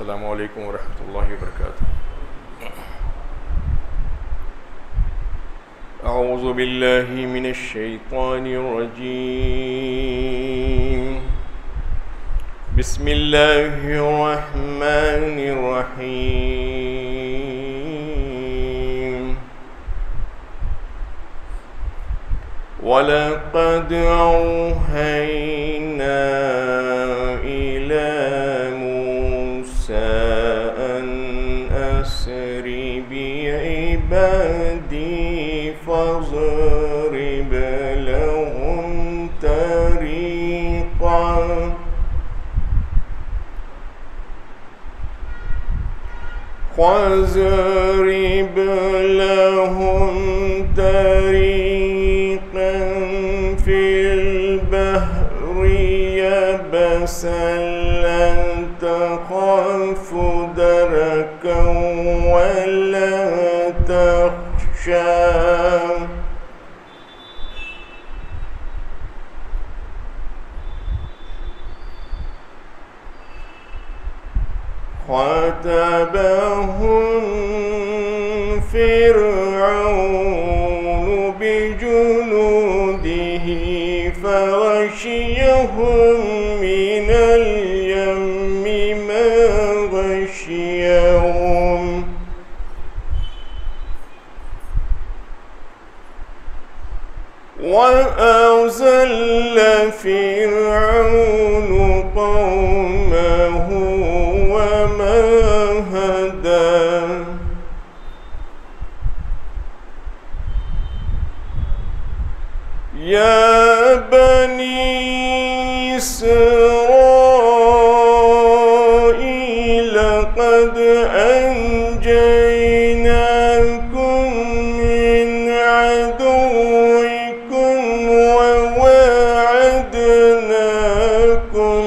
अस्सलामु अलैकुम वरहमतुल्लाहि वबरकातुहू। अऊज़ु बिल्लाहि मिनश शैतानिर रजीम। बिस्मिल्लाहिर रहमानिर रहीम। वलक़द औहैना इला मूसा अन अस्रि बिइबादी फ़ज़रिब लहुम तरीक़ा फ़िल बहरि यबसन ला तख़ाफ़ु दरकन वला तख़शा ख़ातबहुम फ़िरऔन बिजुनूदिही फ़ग़शियहुम मिनल यम्मि मा ग़शियहुम वअज़ल्ल फ़िरऔन क़ौमहु वमा हदा। या बनी इस्राईल क़द अंजयनाकुम मिन अदुव्विकुम ववअदनाकुम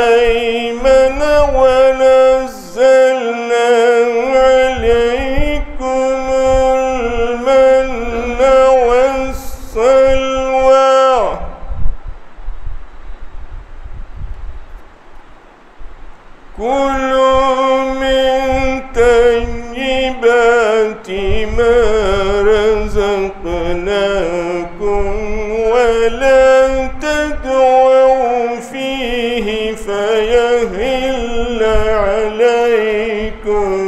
अयमन वनज़्ज़लना अलैकुमुल मन्न वस्सलवा कुलू मिन तय्यिबाति मा रज़क़नाकुम वला तत्गऊ फ़ीहि फ़यहिल्ल अलैकुम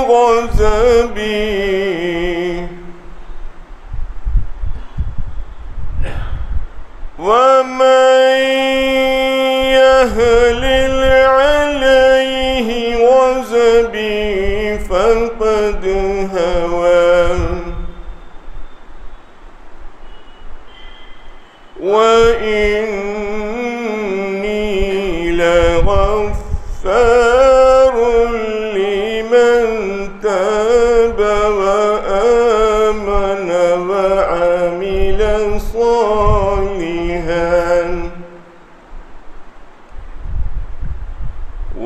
ग़ज़बी। वमन यहलिल अलैहि ग़ज़बी फ़क़द हवा वइन्नी लग़फ़ारुन लिमन ताब वआमन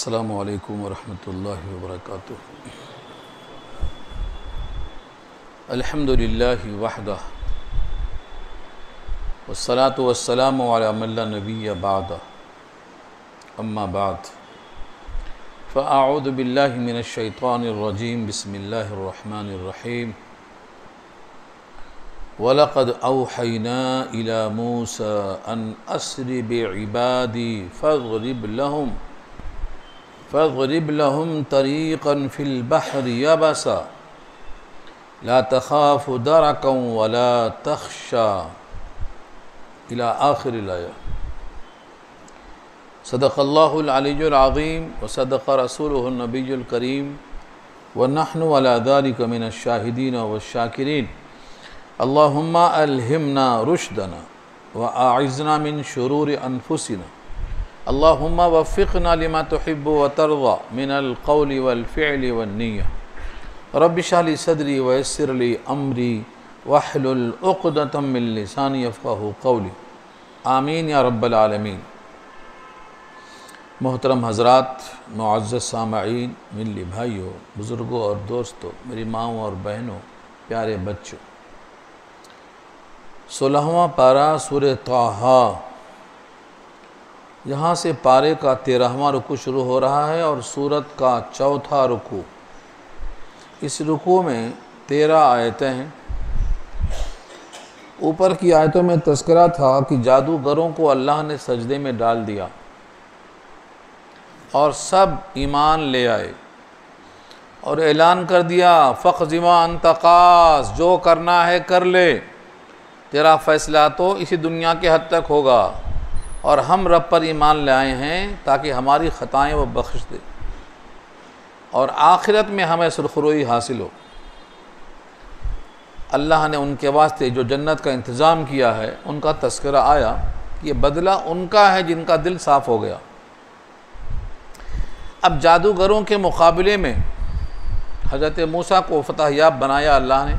अस्सलामु अलैकुम वरहमतुल्लाहि वबरकातुहू। अल्हम्दुलिल्लाहि वहदह वस्सलातु वस्सलामु अला मन ला नबिय्य बअदह अम्मा बाद फ़अऊज़ु बिल्लाहि मिनश शैतानिर रजीम बिस्मिल्लाहिर रहमानिर रहीम। वलक़द औहैना इला मूसा अन अस्रि बिइबादी फ़ज़रिब लहुम तरीक़न फ़िल बहरि यबसा ला तखाफ़ु दरकन वला तख्शा इला आखिरिल आया। सदक़ल्लाहुल अलिय्युल अज़ीम व सदक़ रसूलुहुन नबियुल करीम व नहनु अला ज़ालिका मिनश शाहिदीन वश्शाकिरीन। अल्लाहुम्मा अल्हिमना रुश्दना व अइज़ना मिन शुरूरि अनफुसिना। अल्लाहुम्मा वफ़्फ़िक़ना लिमा तुहिब्बु व तर्ज़ा मिनल क़ौलि वल फ़िअलि वन निय्या। रब्बि इश्रह ली सदरी व यस्सिर ली अमरी वहलुल उक़दतम मिन लिसानी यफ़क़हू क़ौली। आमीन या रब्बल आलमीन। मोहतरम हज़रात, मुअज़्ज़ज़ सामईन, मिल्ली भाइयों, बुज़ुर्गों और दोस्तों, मेरी माँओं और बहनों, प्यारे बच्चों, 16वां पारा सूरह ताहा, यहाँ से पारे का 13वां रुकू शुरू हो रहा है और सूरत का चौथा रुकू। इस रुकू में 13 आयतें हैं। ऊपर की आयतों में तज़किरा था कि जादूगरों को अल्लाह ने सजदे में डाल दिया और सब ईमान ले आए और ऐलान कर दिया, फ़क़्ज़िमा अन्ता क़ाज़, जो करना है कर ले, तेरा फ़ैसला तो इसी दुनिया के हद तक होगा और हम रब पर ईमान ले आए हैं ताकि हमारी ख़ताएँ वो बख्श दे और आखिरत में हमें सुरखरुई हासिल हो। अल्लाह ने उनके वास्ते जो जन्नत का इंतज़ाम किया है उनका तज़किरा आया। ये बदला उनका है जिनका दिल साफ़ हो गया। अब जादूगरों के मुकाबले में हज़रत मूसा को फ़तहयाब बनाया अल्लाह ने,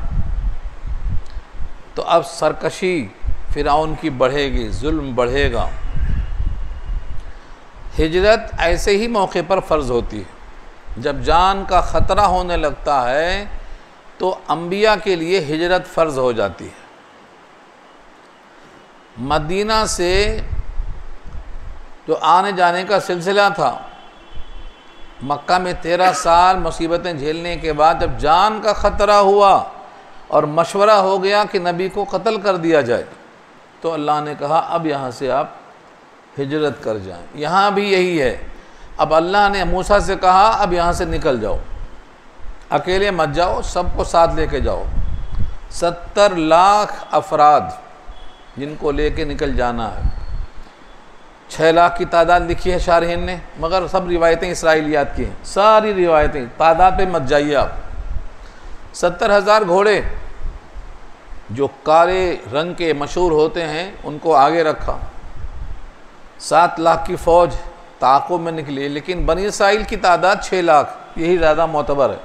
तो अब सरकशी फ़िरऔन की बढ़ेगी, जुल्म बढ़ेगा। हिजरत ऐसे ही मौके पर फ़र्ज़ होती है। जब जान का ख़तरा होने लगता है तो अंबिया के लिए हिजरत फ़र्ज़ हो जाती है। मदीना से जो आने जाने का सिलसिला था, मक्का में 13 साल मुसीबतें झेलने के बाद जब जान का ख़तरा हुआ और मशवरा हो गया कि नबी को कत्ल कर दिया जाए, तो अल्लाह ने कहा अब यहाँ से आप हिजरत कर जाएं। यहाँ भी यही है। अब अल्लाह ने मूसा से कहा अब यहाँ से निकल जाओ, अकेले मत जाओ, सबको साथ लेके जाओ। 70 लाख अफराद जिनको लेके निकल जाना है। 6 लाख की तादाद लिखी है शारहीन ने, मगर सब रिवायतें इसराइलियात की हैं, सारी रिवायतें, तादाद पे मत जाइए आप। 70,000 घोड़े जो काले रंग के मशहूर होते हैं उनको आगे रखा। 7 लाख की फ़ौज ताक़ुब में निकली, लेकिन बनी इसराइल की तादाद 6 लाख, यही ज़्यादा मोतबर है।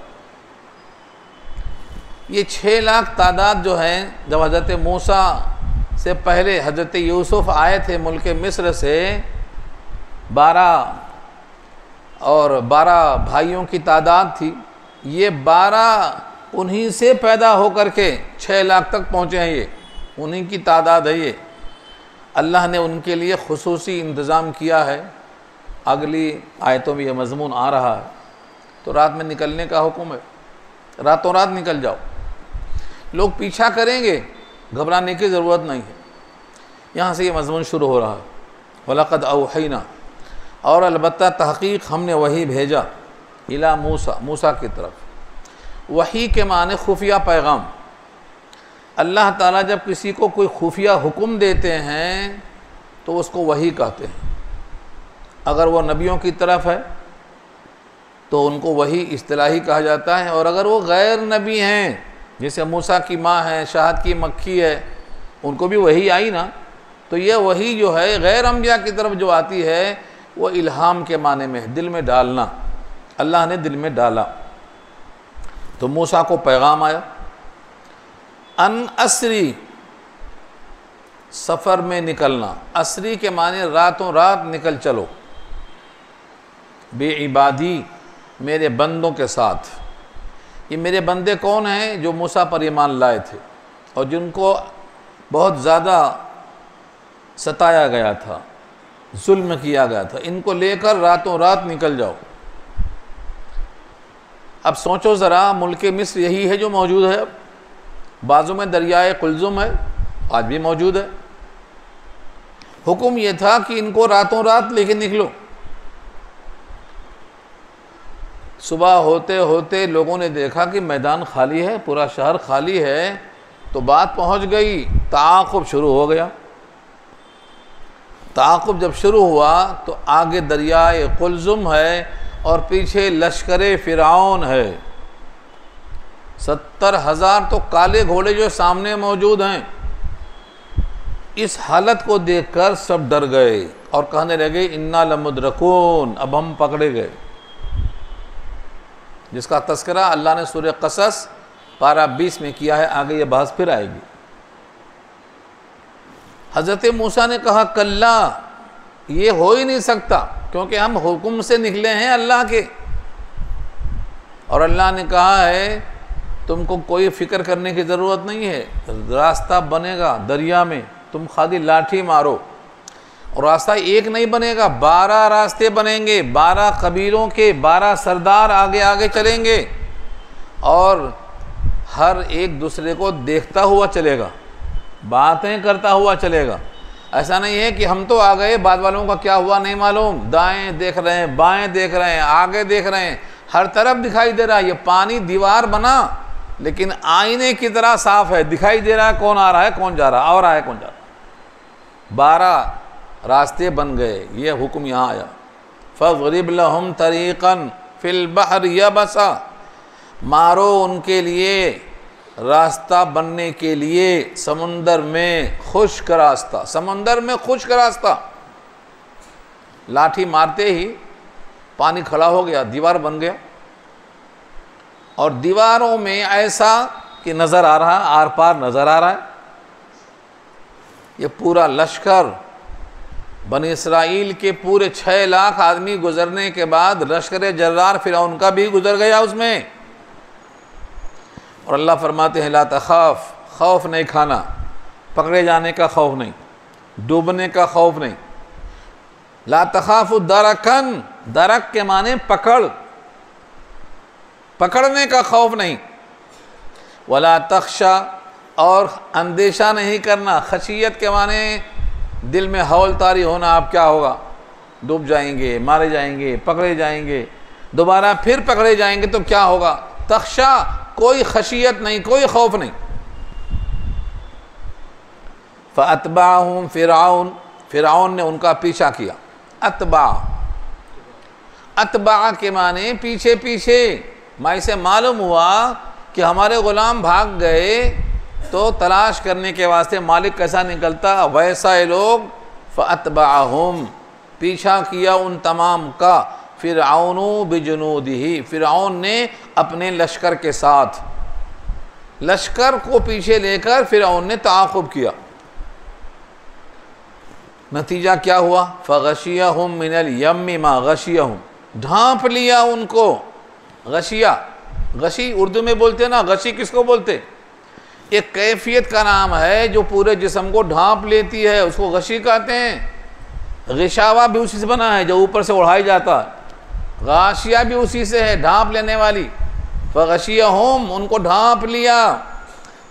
ये 6 लाख तादाद जो हैं, जब हज़रत मूसा से पहले हज़रत यूसुफ़ आए थे मुल्क मिस्र से, 12 भाइयों की तादाद थी। ये 12 उन्हीं से पैदा होकर के 6 लाख तक पहुँचे हैं। ये उन्हीं की तादाद है। ये अल्लाह ने उनके लिए खुसूसी इंतज़ाम किया है। अगली आयतों में यह मज़मून आ रहा है। तो रात में निकलने का हुक्म है, रातों रात निकल जाओ। लोग पीछा करेंगे, घबराने की ज़रूरत नहीं है। यहाँ से ये मज़मून शुरू हो रहा है, वलक़द औहैना, और अलबत्ता तहक़ीक़ हमने वही भेजा, इला मूसा, मूसा की तरफ। वही के माने खुफिया पैगाम। अल्लाह ताला जब किसी को कोई खुफिया हुक्म देते हैं तो उसको वही कहते हैं। अगर वो नबियों की तरफ है तो उनको वही इस्तिलाही कहा जाता है, और अगर वो गैर नबी हैं, जैसे मूसा की माँ है, शहद की मक्खी है, उनको भी वही आई ना, तो ये वही जो है गैर अंबिया की तरफ जो आती है वो इल्हाम के माने में है, दिल में डालना। अल्लाह ने दिल में डाला। तो मूसा को पैगाम आया, अन असरी, सफ़र में निकलना। असरी के माने रातों रात निकल चलो, बेइबादी, मेरे बंदों के साथ। ये मेरे बंदे कौन हैं? जो मूसा पर ईमान लाए थे और जिनको बहुत ज़्यादा सताया गया था, जुल्म किया गया था। इनको लेकर रातों रात निकल जाओ। अब सोचो ज़रा, मुल्क मिस्र यही है जो मौजूद है। अब बाजू में दरियाए कुलजुम है, आज भी मौजूद है। हुक्म यह था कि इनको रातों रात लेके निकलो। सुबह होते होते लोगों ने देखा कि मैदान खाली है, पूरा शहर खाली है, तो बात पहुंच गई, ताक़ुब शुरू हो गया। ताक़ुब जब शुरू हुआ तो आगे दरियाए कुलजुम है और पीछे लश्कर फ़िरऔन है। 70,000 तो काले घोड़े जो सामने मौजूद हैं। इस हालत को देखकर सब डर गए और कहने लगे इन्ना लमुद्रकून, अब हम पकड़े गए। जिसका तस्करा अल्लाह ने सूरह क़सस पारा 20 में किया है। आगे ये बहस फिर आएगी। हज़रत मूसा ने कहा कल्ला, ये हो ही नहीं सकता, क्योंकि हम हुक्म से निकले हैं अल्लाह के। और अल्लाह ने कहा है तुमको कोई फ़िक्र करने की ज़रूरत नहीं है, रास्ता बनेगा दरिया में, तुम खाली लाठी मारो। और रास्ता एक नहीं बनेगा, 12 रास्ते बनेंगे, 12 कबीलों के 12 सरदार आगे आगे चलेंगे और हर एक दूसरे को देखता हुआ चलेगा, बातें करता हुआ चलेगा। ऐसा नहीं है कि हम तो आ गए, बाद वालों का क्या हुआ नहीं मालूम, दाएं देख रहे हैं, बाएं देख रहे हैं, आगे देख रहे हैं, हर तरफ दिखाई दे रहा है। ये पानी दीवार बना लेकिन आईने की तरह साफ है, दिखाई दे रहा है कौन आ रहा है कौन जा रहा है, और रहा है कौन जा रहा है। 12 रास्ते बन गए, ये हुक्म यहाँ आया। फ़ज़रिब लहुम तरीक़न फ़िल बहर यबसा, मारो उनके लिए रास्ता बनने के लिए समुंदर में खुश्क रास्ता, समंदर में खुश्क रास्ता। लाठी मारते ही पानी खड़ा हो गया, दीवार बन गया। और दीवारों में ऐसा कि नज़र आ रहा, आर पार नज़र आ रहा है। ये पूरा लश्कर बनी इसराइल के पूरे 6 लाख आदमी गुजरने के बाद लश्कर जर्रार फ़िरऔन का भी गुजर गया उसमें। और अल्लाह फरमाते हैं ला तख़ाफ़, खौफ नहीं खाना, पकड़े जाने का खौफ नहीं, डूबने का खौफ नहीं। ला तख़ाफ़ु दरकन, दरक के माने पकड़, पकड़ने का खौफ नहीं। वला तख़शा, और अंदेशा नहीं करना। खशियत के माने दिल में हौलतारी होना, आप क्या होगा, डूब जाएंगे, मारे जाएंगे, पकड़े जाएंगे, दोबारा फिर पकड़े जाएंगे तो क्या होगा। तख़शा, कोई खशियत नहीं, कोई खौफ नहीं। फ़अतबाहुम फ़िरऔन, फ़िरऔन ने उनका पीछा किया। अतबा, अतबा के माने पीछे पीछे। माई से मालूम हुआ कि हमारे ग़ुलाम भाग गए, तो तलाश करने के वास्ते मालिक कैसा निकलता, वैसा ये लोग। फ़अतबाहुम, पीछा किया उन तमाम का। फ़िरऔनु बिजुनूदिही, फ़िरऔन ने अपने लश्कर के साथ, लश्कर को पीछे लेकर फ़िरऔन ने ताक़ुब किया। नतीजा क्या हुआ, फ़ग़शियहुम मिनल यम्मि मा ग़शियहुम, ढांप लिया उनको। गशिया, गशी उर्दू में बोलते हैं ना, गशी किसको बोलते, एक कैफियत का नाम है जो पूरे जिस्म को ढांप लेती है, उसको गशी कहते हैं। गिशावा भी उसी से बना है जो ऊपर से उड़ाई जाता है, गाशिया भी उसी से है, ढांप लेने वाली। फ़ग़शियहुम, उनको ढांप लिया।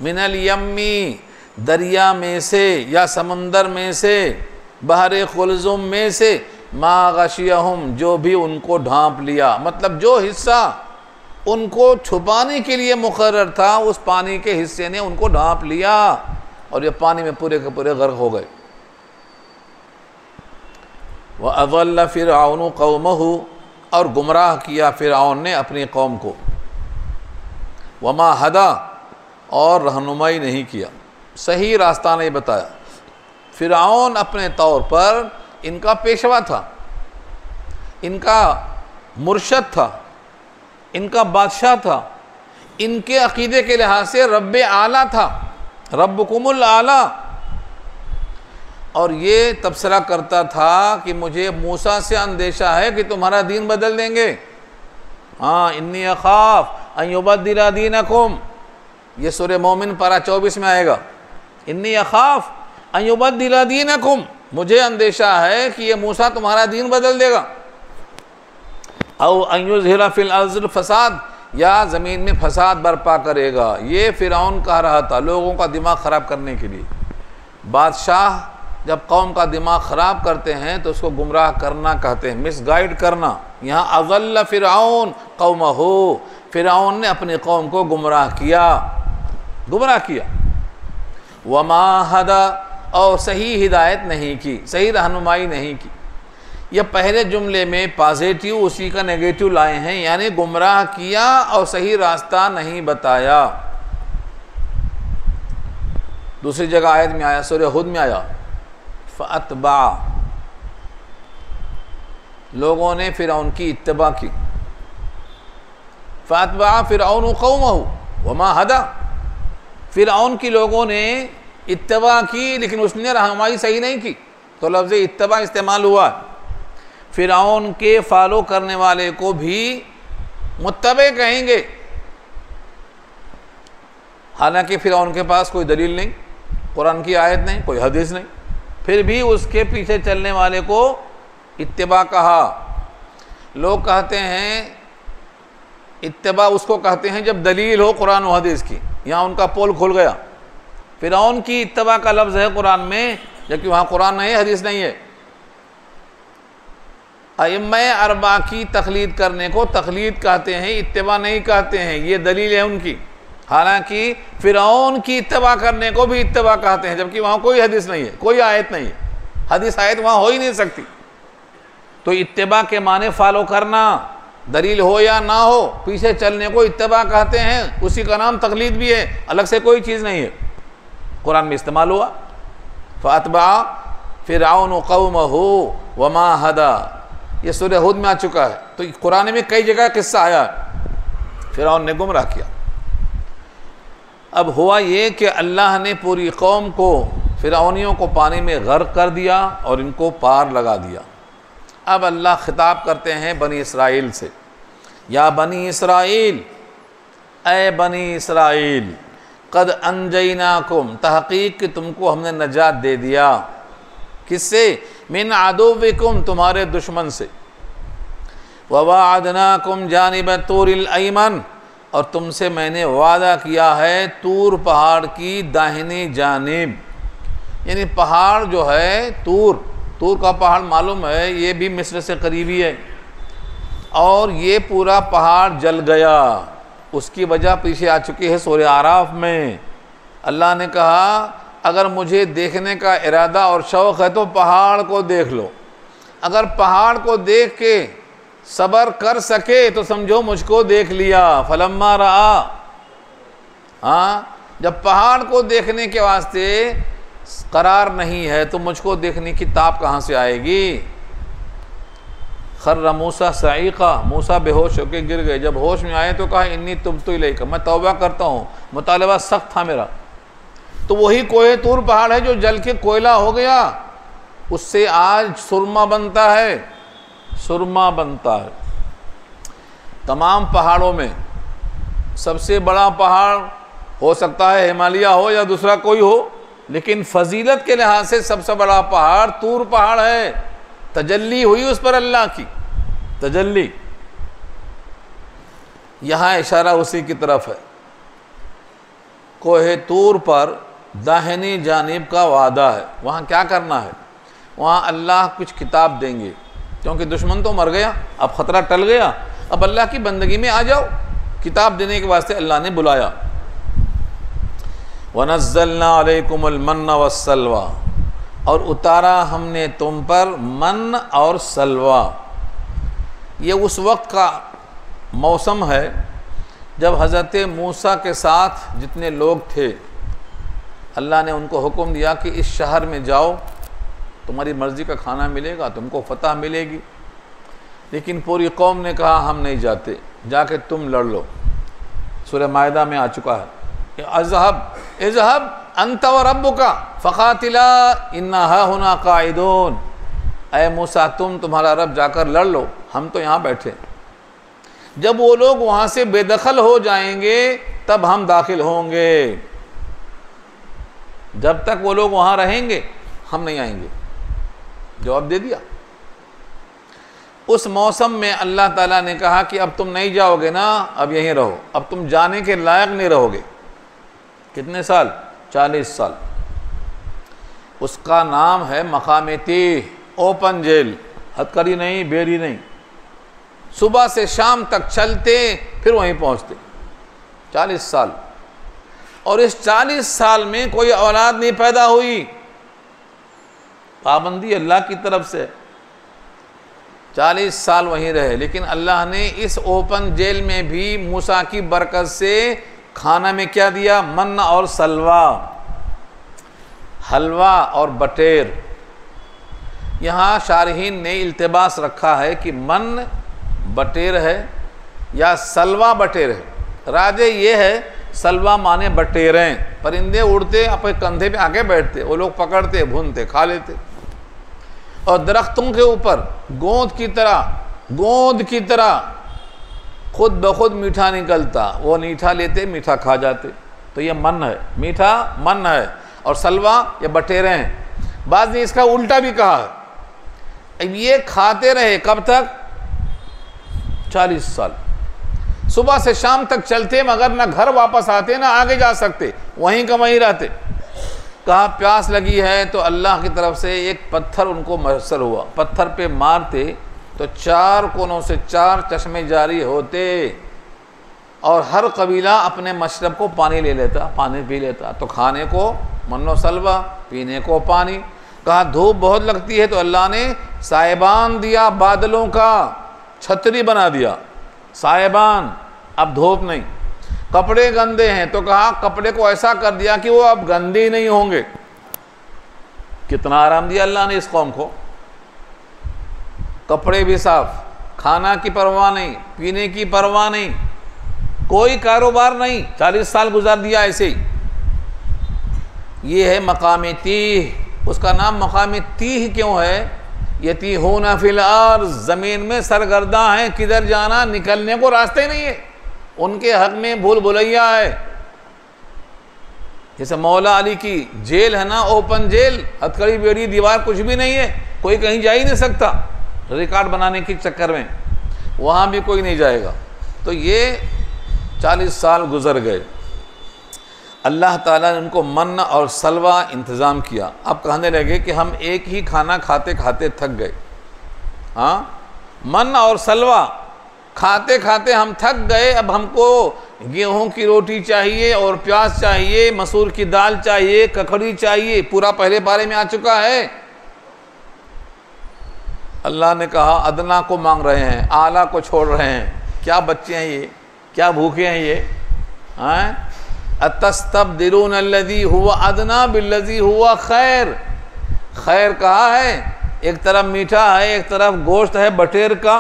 मिनल यम्मी, दरिया में से या समंदर में से, बहरे खुलजुम में से, मा गशियहुम, जो भी उनको ढांप लिया। मतलब जो हिस्सा उनको छुपाने के लिए मुकर्रर था, उस पानी के हिस्से ने उनको ढांप लिया और ये पानी में पूरे के पूरे गर्क हो गए। व अज़ल्ल फ़िरऔन क़ौमहु, और गुमराह किया फ़िरऔन ने अपनी कौम को। वमा हदा, और रहनुमाई नहीं किया, सही रास्ता नहीं बताया। फ़िरऔन अपने तौर पर इनका पेशवा था, इनका मुर्शद था, इनका बादशाह था, इनके अकीदे के लिहाज से रब्बे आला था, रब्बुकुमुल आला। और ये तबसरा करता था कि मुझे मूसा से अंदेशा है कि तुम्हारा दीन बदल देंगे। हाँ, इन्नी अखाफ अन युबद्दिला दीनकुम, ये सूरह मोमिन पारा 24 में आएगा। इन्नी अखाफ अन युबद्दिला दीनकुम, मुझे अंदेशा है कि ये मूसा तुम्हारा दीन बदल देगा। औ अन युज़हिरा फ़िल अर्ज़िल फ़साद, या ज़मीन में फसाद बर्पा करेगा। ये फ़िरऔन कह रहा था लोगों का दिमाग ख़राब करने के लिए। बादशाह जब कौम का दिमाग ख़राब करते हैं तो उसको गुमराह करना कहते हैं, मिसगाइड करना। यहाँ अज़ल्ल फ़िरऔन कौमहू, फ़िरऔन ने अपने कौम को गुमराह किया। वमा हदा, और सही हिदायत नहीं की, सही रहनुमाई नहीं की। यह पहले जुमले में पॉजिटिव उसी का नेगेटिव लाए हैं, यानी गुमराह किया और सही रास्ता नहीं बताया। दूसरी जगह आयत में आया, सूरह हुद में आया, फ़अतबा, लोगों ने फ़िरऔन की इत्तबा की। फ़अतबा फ़िरऔन कौमहू वमा हदा, फ़िरऔन की लोगों ने इत्तबा की लेकिन उसने रहनुमाई सही नहीं की, तो लफ्ज़ इत्तबा इस्तेमाल हुआ। फ़िरऔन के फॉलो करने वाले को भी मुत्तबे कहेंगे, हालांकि फ़िरऔन के पास कोई दलील नहीं, कुरान की आयत नहीं, कोई हदीस नहीं, फिर भी उसके पीछे चलने वाले को इत्तिबा कहा। लोग कहते हैं इत्तिबा उसको कहते हैं जब दलील हो कुरान और हदीस की। यहाँ उनका पोल खुल गया। फ़िरऔन की इत्तिबा का लफ्ज़ है कुरान में, जबकि वहाँ कुरान नहीं है, हदीस नहीं है। अइम्मा अरबा की तकलीद करने को तकलीद कहते हैं, इत्तिबा नहीं कहते हैं, ये दलील है उनकी। हालांकि फ़िरऔन की इत्तिबा करने को भी इत्तिबा कहते हैं, जबकि वहाँ कोई हदीस नहीं है, कोई आयत नहीं है, हदीस आयत वहाँ हो ही नहीं सकती। तो इत्तिबा के माने फॉलो करना, दलील हो या ना हो, पीछे चलने को इत्तिबा कहते हैं, उसी का नाम तकलीद भी है, अलग से कोई चीज़ नहीं है। कुरान में इस्तेमाल हुआ, फ़अतबा फ़िरऔन कौमहू वमा हदा, ये सूरह हुद में आ चुका है। तो कुरान में कई जगह किस्सा आया, फ़िरऔन ने गुमराह किया। अब हुआ ये कि अल्लाह ने पूरी कौम को, फ़िरऔनियों को पानी में गर्क कर दिया और इनको पार लगा दिया। अब अल्लाह खिताब करते हैं बनी इसराइल से, या बनी इसराइल, ए बनी इसराइल, कद अंजैनाकुम, तहकीक कि तुमको हमने नजात दे दिया। किससे? मिन अदुव्विकुम, तुम्हारे दुश्मन से। ववाअदनाकुम जानिब तूरिल अयमन, और तुमसे मैंने वादा किया है तूर पहाड़ की दाहिनी जानिब। यानी पहाड़ जो है तूर का पहाड़ मालूम है, ये भी मिस्र से करीबी है, और ये पूरा पहाड़ जल गया। उसकी वजह पीछे आ चुकी है सूरह आराफ में। अल्लाह ने कहा अगर मुझे देखने का इरादा और शौक़ है तो पहाड़ को देख लो। अगर पहाड़ को देख के सब्र कर सके तो समझो मुझको देख लिया। फलम्मा रआ, हाँ, जब पहाड़ को देखने के वास्ते करार नहीं है तो मुझको देखने की ताप कहाँ से आएगी। खर्र मूसा सईक़ा, मूसा बेहोश होकर गिर गए। जब होश में आए तो कहा इन्नी तुब्तु इलैका, मैं तौबा करता हूँ, मुतालबा सख्त था मेरा। तो वही कोहे तूर पहाड़ है जो जल के कोयला हो गया, उससे आज सुरमा बनता है, सुरमा बनता है। तमाम पहाड़ों में सबसे बड़ा पहाड़ हो सकता है हिमालय हो या दूसरा कोई हो, लेकिन फजीलत के लिहाज से सबसे बड़ा पहाड़ तूर पहाड़ है। तजल्ली हुई उस पर अल्लाह की, तजल्ली। यहाँ इशारा उसी की तरफ है। कोहे तूर पर दाहिनी जानिब का वादा है। वहाँ क्या करना है? वहाँ अल्लाह कुछ किताब देंगे, क्योंकि दुश्मन तो मर गया, अब ख़तरा टल गया, अब अल्लाह की बंदगी में आ जाओ। किताब देने के वास्ते अल्लाह ने बुलाया। वनज़्ज़लना अलैकुमुल मन्ना वस्सलवा, और उतारा हमने तुम पर मन और सलवा। ये उस वक्त का मौसम है जब हज़रत मूसा के साथ जितने लोग थे, अल्लाह ने उनको हुक्म दिया कि इस शहर में जाओ, तुम्हारी मर्ज़ी का खाना मिलेगा, तुमको फतह मिलेगी। लेकिन पूरी कौम ने कहा हम नहीं जाते, जाके तुम लड़ लो। सूरह मायदा में आ चुका है कि इज़हब अंत व रब्बुका फ़क़ातिला इन्ना हाहुना क़ाइदून। ऐ मूसा तुम्हारा रब जाकर लड़ लो, हम तो यहाँ बैठे। जब वो लोग वहाँ से बेदखल हो जाएंगे तब हम दाखिल होंगे, जब तक वो लोग वहाँ रहेंगे हम नहीं आएंगे। जवाब दे दिया। उस मौसम में अल्लाह ताला ने कहा कि अब तुम नहीं जाओगे ना, अब यहीं रहो, अब तुम जाने के लायक नहीं रहोगे। कितने साल? 40 साल। उसका नाम है मकाम तीह, ओपन जेल, हथकड़ी नहीं, बेरी नहीं, सुबह से शाम तक चलते फिर वहीं पहुंचते। 40 साल। और इस 40 साल में कोई औलाद नहीं पैदा हुई, पाबंदी अल्लाह की तरफ से। 40 साल वहीं रहे, लेकिन अल्लाह ने इस ओपन जेल में भी मूसा की बरकत से खाना में क्या दिया? मन और सलवा, हलवा और बटेर। यहाँ शारहीन ने इल्तिबास रखा है कि मन बटेर है या सलवा बटेर है। राजे ये है सलवा माने बटेरें, परिंदे उड़ते अपने कंधे पे आके बैठते, वो लोग पकड़ते, भूनते, खा लेते। और दरख्तों के ऊपर गोंद की तरह खुद ब खुद मीठा निकलता, वो मीठा लेते, मीठा खा जाते। तो ये मन है, मीठा मन है। और सलवा ये बटेरे हैं। बाद ने इसका उल्टा भी कहा। अब ये खाते रहे कब तक? 40 साल। सुबह से शाम तक चलते, मगर ना घर वापस आते ना आगे जा सकते, वहीं का वहीं रहते। कहा प्यास लगी है तो अल्लाह की तरफ से एक पत्थर उनको मैसर हुआ, पत्थर पे मारते तो 4 कोनों से 4 चश्मे जारी होते और हर कबीला अपने मशरब को पानी ले लेता, पानी पी लेता। तो खाने को मन्नो सलवा, पीने को पानी। कहा धूप बहुत लगती है तो अल्लाह ने साहिबान दिया, बादलों का छतरी बना दिया, साहिबान, अब धूप नहीं। कपड़े गंदे हैं तो कहा कपड़े को ऐसा कर दिया कि वो अब गंदे नहीं होंगे। कितना आराम दिया अल्लाह ने इस कौम को। कपड़े भी साफ, खाना की परवाह नहीं, पीने की परवाह नहीं, कोई कारोबार नहीं। 40 साल गुजार दिया ऐसे ही। ये है मकाम तीह। उसका नाम मकाम तीह क्यों है? यतीहूना फिल अर्ज़, ज़मीन में सरगर्दा हैं, किधर जाना, निकलने को रास्ते नहीं है। उनके हक में भूल भुलैया है। जैसे मौला अली की जेल है ना, ओपन जेल, हथकड़ी बेड़ी दीवार कुछ भी नहीं है, कोई कहीं जा ही नहीं सकता रिकॉर्ड बनाने के चक्कर में, वहाँ भी कोई नहीं जाएगा। तो ये 40 साल गुजर गए। अल्लाह ताला ने उनको मन और सलवा इंतज़ाम किया। अब कहने लगे कि हम एक ही खाना खाते खाते थक गए। हाँ, मन और सलवा खाते खाते हम थक गए। अब हमको गेहूं की रोटी चाहिए और प्याज चाहिए, मसूर की दाल चाहिए, ककड़ी चाहिए, पूरा पहले पारे में आ चुका है। अल्लाह ने कहा अदना को मांग रहे हैं, आला को छोड़ रहे हैं। क्या बच्चे हैं ये, क्या भूखे हैं ये? हैं? अतस्तब्दिलून अल्लज़ी हुवा अदना बिल्लज़ी हुवा खैर। खैर कहा है, एक तरफ मीठा है, एक तरफ गोश्त है बटेर का,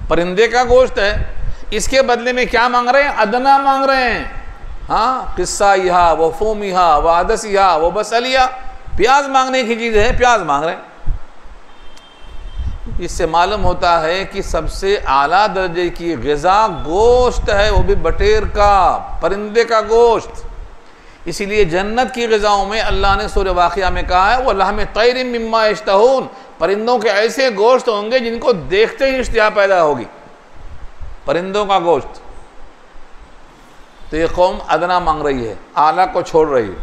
परिंदे का गोश्त है। इसके बदले में क्या मांग रहे हैं? अदना मांग रहे हैं। हाँ, किस्सा यहा वो फूमिहा व अदसिया वो बसलिया, प्याज मांगने की चीज़ है, प्याज मांग रहे हैं। इससे मालूम होता है कि सबसे आला दर्जे की ग़िज़ा गोश्त है, वो भी बटेर का, परिंदे का गोश्त। इसीलिए जन्नत की ग़िज़ाओं में अल्लाह ने सूरह वाक़िया में कहा है वो लहम तैरिम मिम्मा यश्तहून, परिंदों के ऐसे गोश्त होंगे जिनको देखते ही इश्तिहा पैदा होगी, परिंदों का गोश्त। तो ये कौम अदना मांग रही है, आला को छोड़ रही है।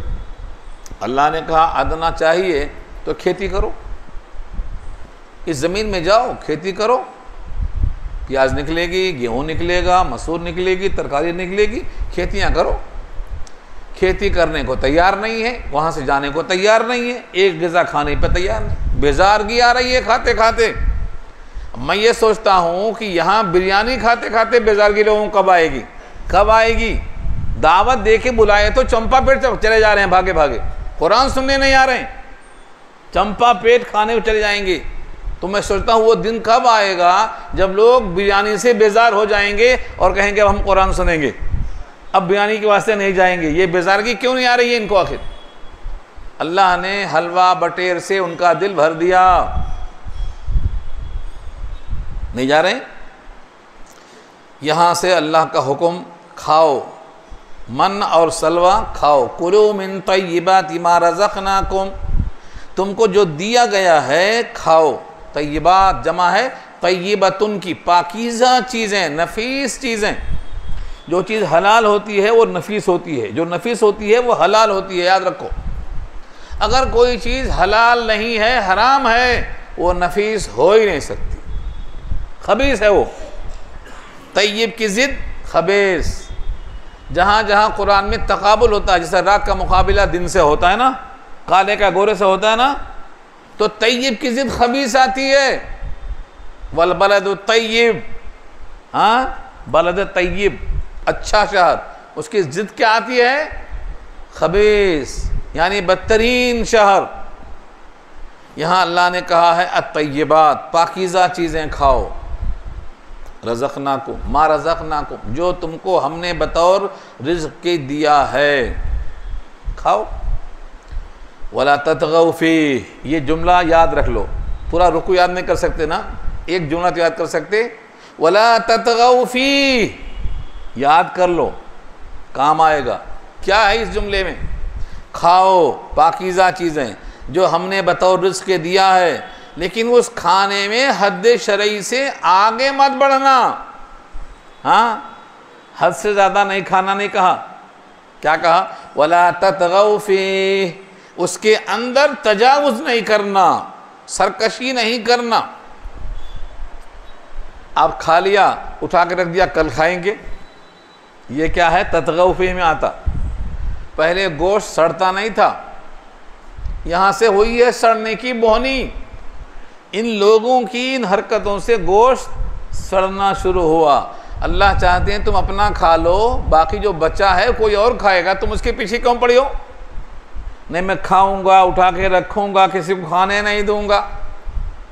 अल्लाह ने कहा अदना चाहिए तो खेती करो, इस ज़मीन में जाओ, खेती करो, प्याज निकलेगी, गेहूँ निकलेगा, मसूर निकलेगी, तरकारी निकलेगी, खेतियाँ करो। खेती करने को तैयार नहीं है, वहाँ से जाने को तैयार नहीं है, एक ग़िज़ा खाने पे तैयार नहीं, बेजारगी आ रही है खाते खाते। मैं ये सोचता हूँ कि यहाँ बिरयानी खाते खाते बेजारगी लोगों को कब आएगी? कब आएगी? दावत दे के बुलाए तो चंपा पेट चले जा रहे हैं, भागे भागे, कुरान सुनने नहीं आ रहे हैं, चंपा पेट खाने को चले जाएंगे। तो मैं सोचता हूँ वो दिन कब आएगा जब लोग बिरयानी से बेजार हो जाएंगे और कहेंगे अब हम कुरान सुनेंगे, अब बिरयानी के वास्ते नहीं जाएंगे। ये बेजारगी क्यों नहीं आ रही है इनको? आखिर अल्लाह ने हलवा बटेर से उनका दिल भर दिया, नहीं जा रहे। यहाँ से अल्लाह का हुक्म, खाओ मन और सलवा खाओ। कुलू मिन तय्यिबाति मा रज़क़नाकुम, तुमको जो दिया गया है खाओ। तय्यिबात जमा है तय्यिबतुन की, पाकीज़ा चीज़ें, नफीस चीज़ें। जो चीज़ हलाल होती है वो नफीस होती है, जो नफीस होती है वो हलाल होती है, याद रखो। अगर कोई चीज़ हलाल नहीं है, हराम है, वो नफीस हो ही नहीं सकती, खबीस है वो। तय्यब की ज़िद खबीस। जहाँ जहाँ कुरान में तकाबुल होता है, जैसे रात का मुकाबला दिन से होता है ना, काले का गोरे से होता है ना, तो तय्यब की ज़िद खबीस आती है। वल बलद तय्यब, हाँ, बलद तय्यब अच्छा शहर, उसकी ज़िद क्या आती है? खबीस, यानी बदतरीन शहर। यहाँ अल्लाह ने कहा है अत्तय्यबात, पाकीज़ा चीज़ें खाओ। रज़क़नाकुम मा रज़क़नाकुम, जो तुमको हमने बतौर रिज़्क़ के दिया है खाओ। वला ततगौ फीह, ये जुमला याद रख लो, पूरा रुकू याद नहीं कर सकते ना, एक जुमला तो याद कर सकते। वला ततगौ फीह, याद कर लो, काम आएगा। क्या है इस जुमले में? खाओ पाकीज़ा चीज़ें जो हमने बतौर रिज़्क़ के दिया है, लेकिन उस खाने में हद शरई से आगे मत बढ़ना। हाँ, हद से ज़्यादा नहीं खाना नहीं कहा, क्या कहा? वला ततगौ फीह, उसके अंदर तजावुज़ नहीं करना, सरकशी नहीं करना। आप खा लिया, उठा के रख दिया, कल खाएंगे, ये क्या है? ततगौ फीह में आता। पहले गोश्त सड़ता नहीं था, यहाँ से हुई है सड़ने की बोहनी। इन लोगों की इन हरकतों से गोश्त सड़ना शुरू हुआ। अल्लाह चाहते हैं तुम अपना खा लो, बाकी जो बचा है कोई और खाएगा, तुम उसके पीछे क्यों पड़ी हो? नहीं मैं खाऊंगा, उठा के रखूंगा, किसी को खाने नहीं दूंगा।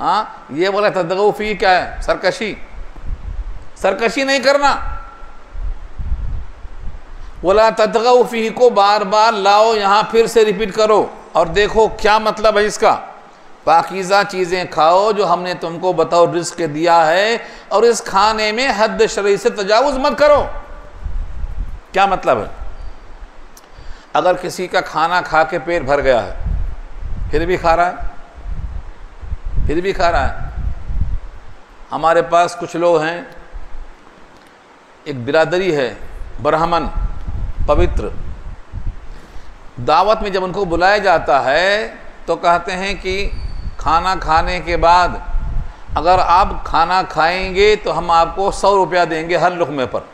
हाँ, ये बोला ततगौ फीह क्या है? सरकशी, सरकशी नहीं करना। वला ततगौ फीह को बार बार लाओ, यहाँ फिर से रिपीट करो और देखो क्या मतलब है इसका। पाकीज़ा चीज़ें खाओ जो हमने तुमको बतौर रिज़्क़ के दिया है, और इस खाने में हद शरई से तजावुज़ मत करो। क्या मतलब है? अगर किसी का खाना खा के पेट भर गया है, फिर भी खा रहा है, फिर भी खा रहा है। हमारे पास कुछ लोग हैं, एक बिरादरी है ब्राह्मण पवित्र, दावत में जब उनको बुलाया जाता है तो कहते हैं कि खाना खाने के बाद अगर आप खाना खाएंगे तो हम आपको 100 रुपया देंगे हर लुक़मे पर,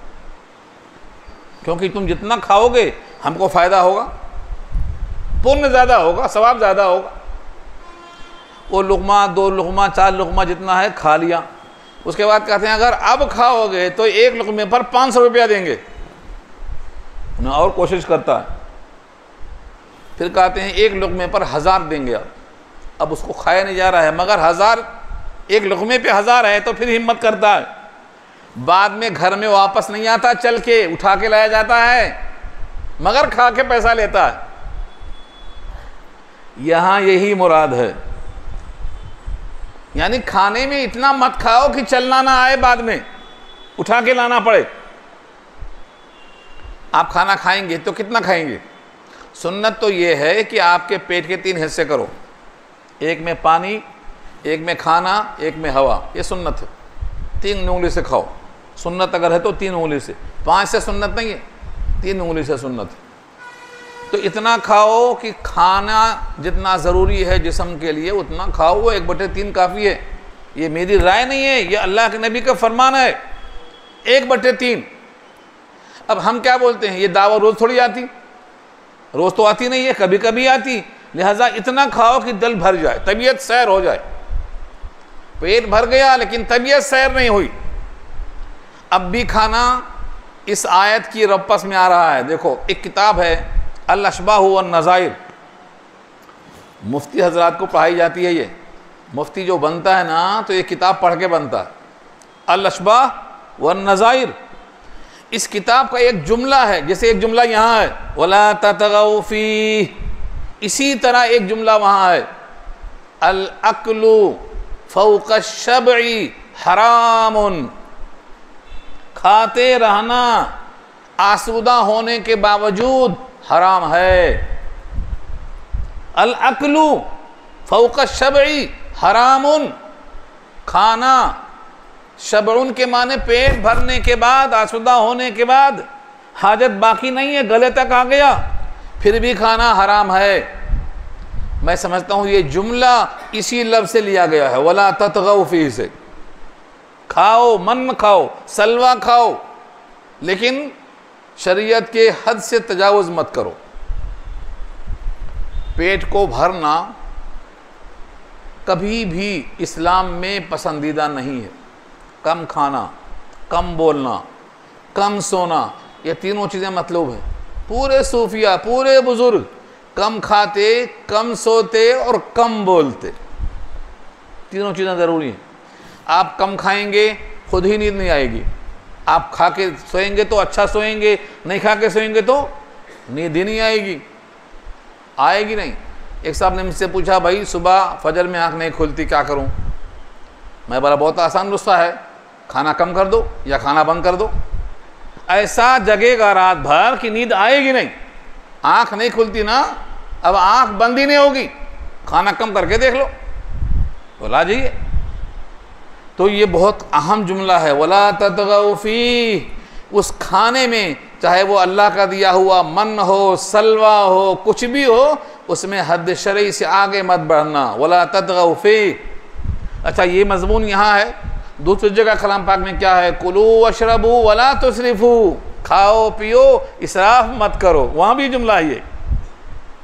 क्योंकि तुम जितना खाओगे हमको फ़ायदा होगा, पुण्य ज़्यादा होगा, सवाब ज़्यादा होगा। वो लुक़मा, 2 लुक़मा, 4 लुक़मा जितना है खा लिया। उसके बाद कहते हैं अगर अब खाओगे तो एक लुक़मे पर 500 रुपया देंगे, और कोशिश करता है। फिर कहते हैं एक लुक़मे पर 1000 देंगे। अब उसको खाया नहीं जा रहा है, मगर 1000 एक लुक़मे पे 1000 है, तो फिर हिम्मत करता है। बाद में घर में वापस नहीं आता, चल के उठा के लाया जाता है, मगर खा के पैसा लेता है। यहाँ यही मुराद है, यानी खाने में इतना मत खाओ कि चलना ना आए, बाद में उठा के लाना पड़े। आप खाना खाएंगे तो कितना खाएंगे? सुन्नत तो ये है कि आपके पेट के 3 हिस्से करो, एक में पानी, एक में खाना, एक में हवा। ये सुन्नत है। 3 उंगली से खाओ, सुन्नत अगर है तो 3 उंगली से, 5 से सुन्नत नहीं है, 3 उंगली से सुन्नत है। तो इतना खाओ कि खाना जितना ज़रूरी है जिस्म के लिए उतना खाओ, वो 1/3 काफ़ी है। ये मेरी राय नहीं है, ये अल्लाह के नबी का फरमान है, 1/3। अब हम क्या बोलते हैं, ये दावा रोज़ थोड़ी आती, रोज़ तो आती नहीं है, कभी कभी आती। लिहाजा इतना खाओ कि दिल भर जाए, तबीयत सैर हो जाए। पेट भर गया लेकिन तबीयत सैर नहीं हुई, अब भी खाना इस आयत की रपस में आ रहा है। देखो, एक किताब है अल अशबाह वन नज़ाइर, मुफ्ती हजरात को पढ़ाई जाती है। ये मुफ्ती जो बनता है ना, तो ये किताब पढ़ के बनता है, अल अशबाह वन नज़ाइर। इस किताब का एक जुमला है, जैसे एक जुमला यहाँ है वला ततगौ फीह, इसी तरह एक जुमला वहाँ है अल अक्लु फौक़ अश-शब्इ हरामुन, खाते रहना आसूदा होने के बावजूद हराम है। अल अक्लु फौक़ अश-शब्इ हरामुन, खाना, शबउन के माने पेट भरने के बाद, आसूदा होने के बाद, हाजत बाकी नहीं है, गले तक आ गया, फिर भी खाना हराम है। मैं समझता हूँ ये जुमला इसी लफ्ज़ से लिया गया है, वला ततगौ फीह से। खाओ, मन खाओ, सलवा खाओ, लेकिन शरीयत के हद से तजावुज़ मत करो। पेट को भरना कभी भी इस्लाम में पसंदीदा नहीं है। कम खाना, कम बोलना, कम सोना, ये तीनों चीज़ें मतलूब हैं। पूरे सूफिया, पूरे बुज़ुर्ग कम खाते, कम सोते और कम बोलते, तीनों चीज़ें ज़रूरी हैं। आप कम खाएंगे, खुद ही नींद नहीं आएगी। आप खा के सोएंगे तो अच्छा सोएंगे, नहीं खा के सोएंगे तो नींद ही नहीं आएगी, आएगी नहीं। एक साहब ने मुझसे पूछा, भाई सुबह फजर में आँख नहीं खुलती, क्या करूं? मैं बोला बहुत आसान नुस्खा है, खाना कम कर दो या खाना बंद कर दो। ऐसा जगेगा रात भर कि नींद आएगी नहीं। आँख नहीं खुलती ना, अब आँख बंद ही नहीं होगी, खाना कम करके देख लो। बोला जाइए, तो ये बहुत अहम जुमला है, वला ततगौ फी, उस खाने में चाहे वो अल्लाह का दिया हुआ मन हो, सलवा हो, कुछ भी हो, उसमें हद शरई से आगे मत बढ़ना। वला ततगौ फी। अच्छा, ये मजमून यहाँ है। दूसरी जगह कलाम पाक में क्या है? कुलू वशरबू वला तुसरिफू, खाओ पियो इसराफ मत करो। वहाँ भी जुमला है ये,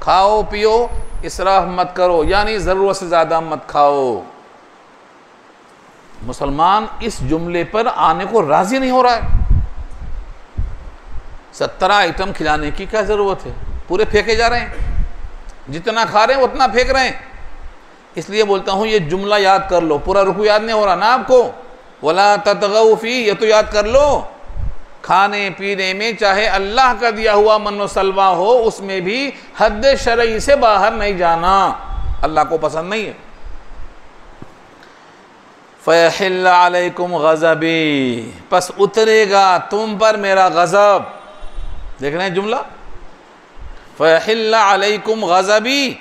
खाओ पियो इसराफ मत करो, यानी ज़रूरत से ज़्यादा मत खाओ। मुसलमान इस जुमले पर आने को राज़ी नहीं हो रहा है। 17 आइटम खिलाने की क्या ज़रूरत है? पूरे फेंके जा रहे हैं, जितना खा रहे हैं उतना फेंक रहे हैं। इसलिए बोलता हूँ ये जुमला याद कर लो। पूरा रुकू याद नहीं हो रहा ना आपको? वला ततगौ फी, ये तो याद कर लो। खाने पीने में चाहे अल्लाह का दिया हुआ मन सलवा हो, उसमें भी हद शरई से बाहर नहीं जाना, अल्लाह को पसंद नहीं है। फ़यहिल्ल अलैकुम गज़बी, बस उतरेगा तुम पर मेरा गज़ब। देख रहे हैं जुमला, फ़यहिल्ल अलैकुम गज़बी,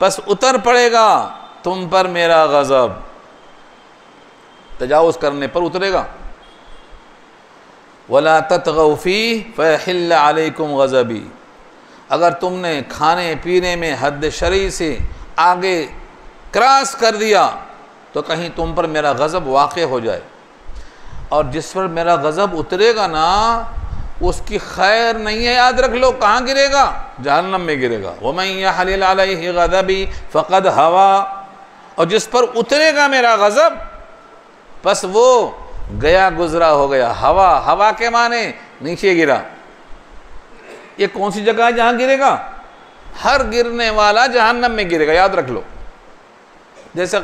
बस उतर पड़ेगा तुम पर मेरा गज़ब। तजावुज़ करने पर उतरेगा। वला ततगौ फी फ़यहिल्ल अलैकुम गज़बी, अगर तुमने खाने पीने में हद शरई से आगे क्रॉस कर दिया तो कहीं तुम पर मेरा गज़ब वाक़े हो जाए। और जिस पर मेरा गज़ब उतरेगा ना, उसकी खैर नहीं है, याद रख लो। कहाँ गिरेगा? जहन्नम में गिरेगा। वमन यहलिल अलैहि गज़बी फ़क़द हवा, और जिस पर उतरेगा मेरा गज़ब, बस वो गया गुजरा हो गया। हवा, हवा के माने नीचे गिरा। ये कौन सी जगह है जहाँ गिरेगा? हर गिरने वाला जहन्नम में गिरेगा, याद रख लो। जैसे